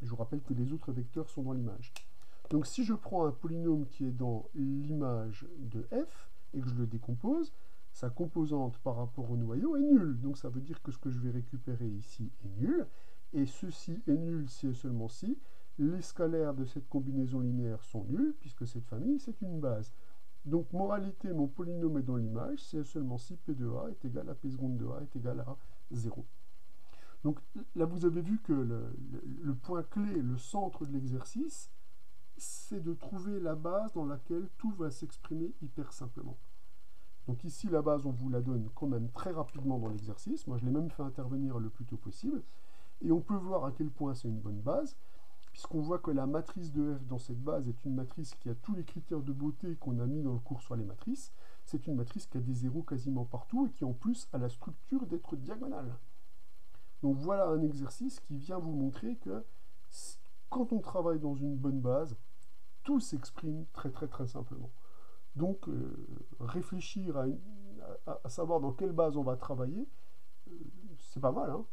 Je vous rappelle que les autres vecteurs sont dans l'image. Donc si je prends un polynôme qui est dans l'image de f et que je le décompose, sa composante par rapport au noyau est nulle. Donc ça veut dire que ce que je vais récupérer ici est nul. Et ceci est nul si et seulement si les scalaires de cette combinaison linéaire sont nuls, puisque cette famille, c'est une base. Donc moralité, mon polynôme est dans l'image si et seulement si p de a est égal à p seconde de a est égal à 0. Donc là, vous avez vu que le point clé, le centre de l'exercice, c'est de trouver la base dans laquelle tout va s'exprimer hyper simplement. Donc ici, la base, on vous la donne quand même très rapidement dans l'exercice. Moi, je l'ai même fait intervenir le plus tôt possible. Et on peut voir à quel point c'est une bonne base, puisqu'on voit que la matrice de f dans cette base est une matrice qui a tous les critères de beauté qu'on a mis dans le cours sur les matrices. C'est une matrice qui a des zéros quasiment partout et qui en plus a la structure d'être diagonale. Donc voilà un exercice qui vient vous montrer que quand on travaille dans une bonne base, tout s'exprime très simplement. Donc réfléchir à savoir dans quelle base on va travailler, c'est pas mal, hein.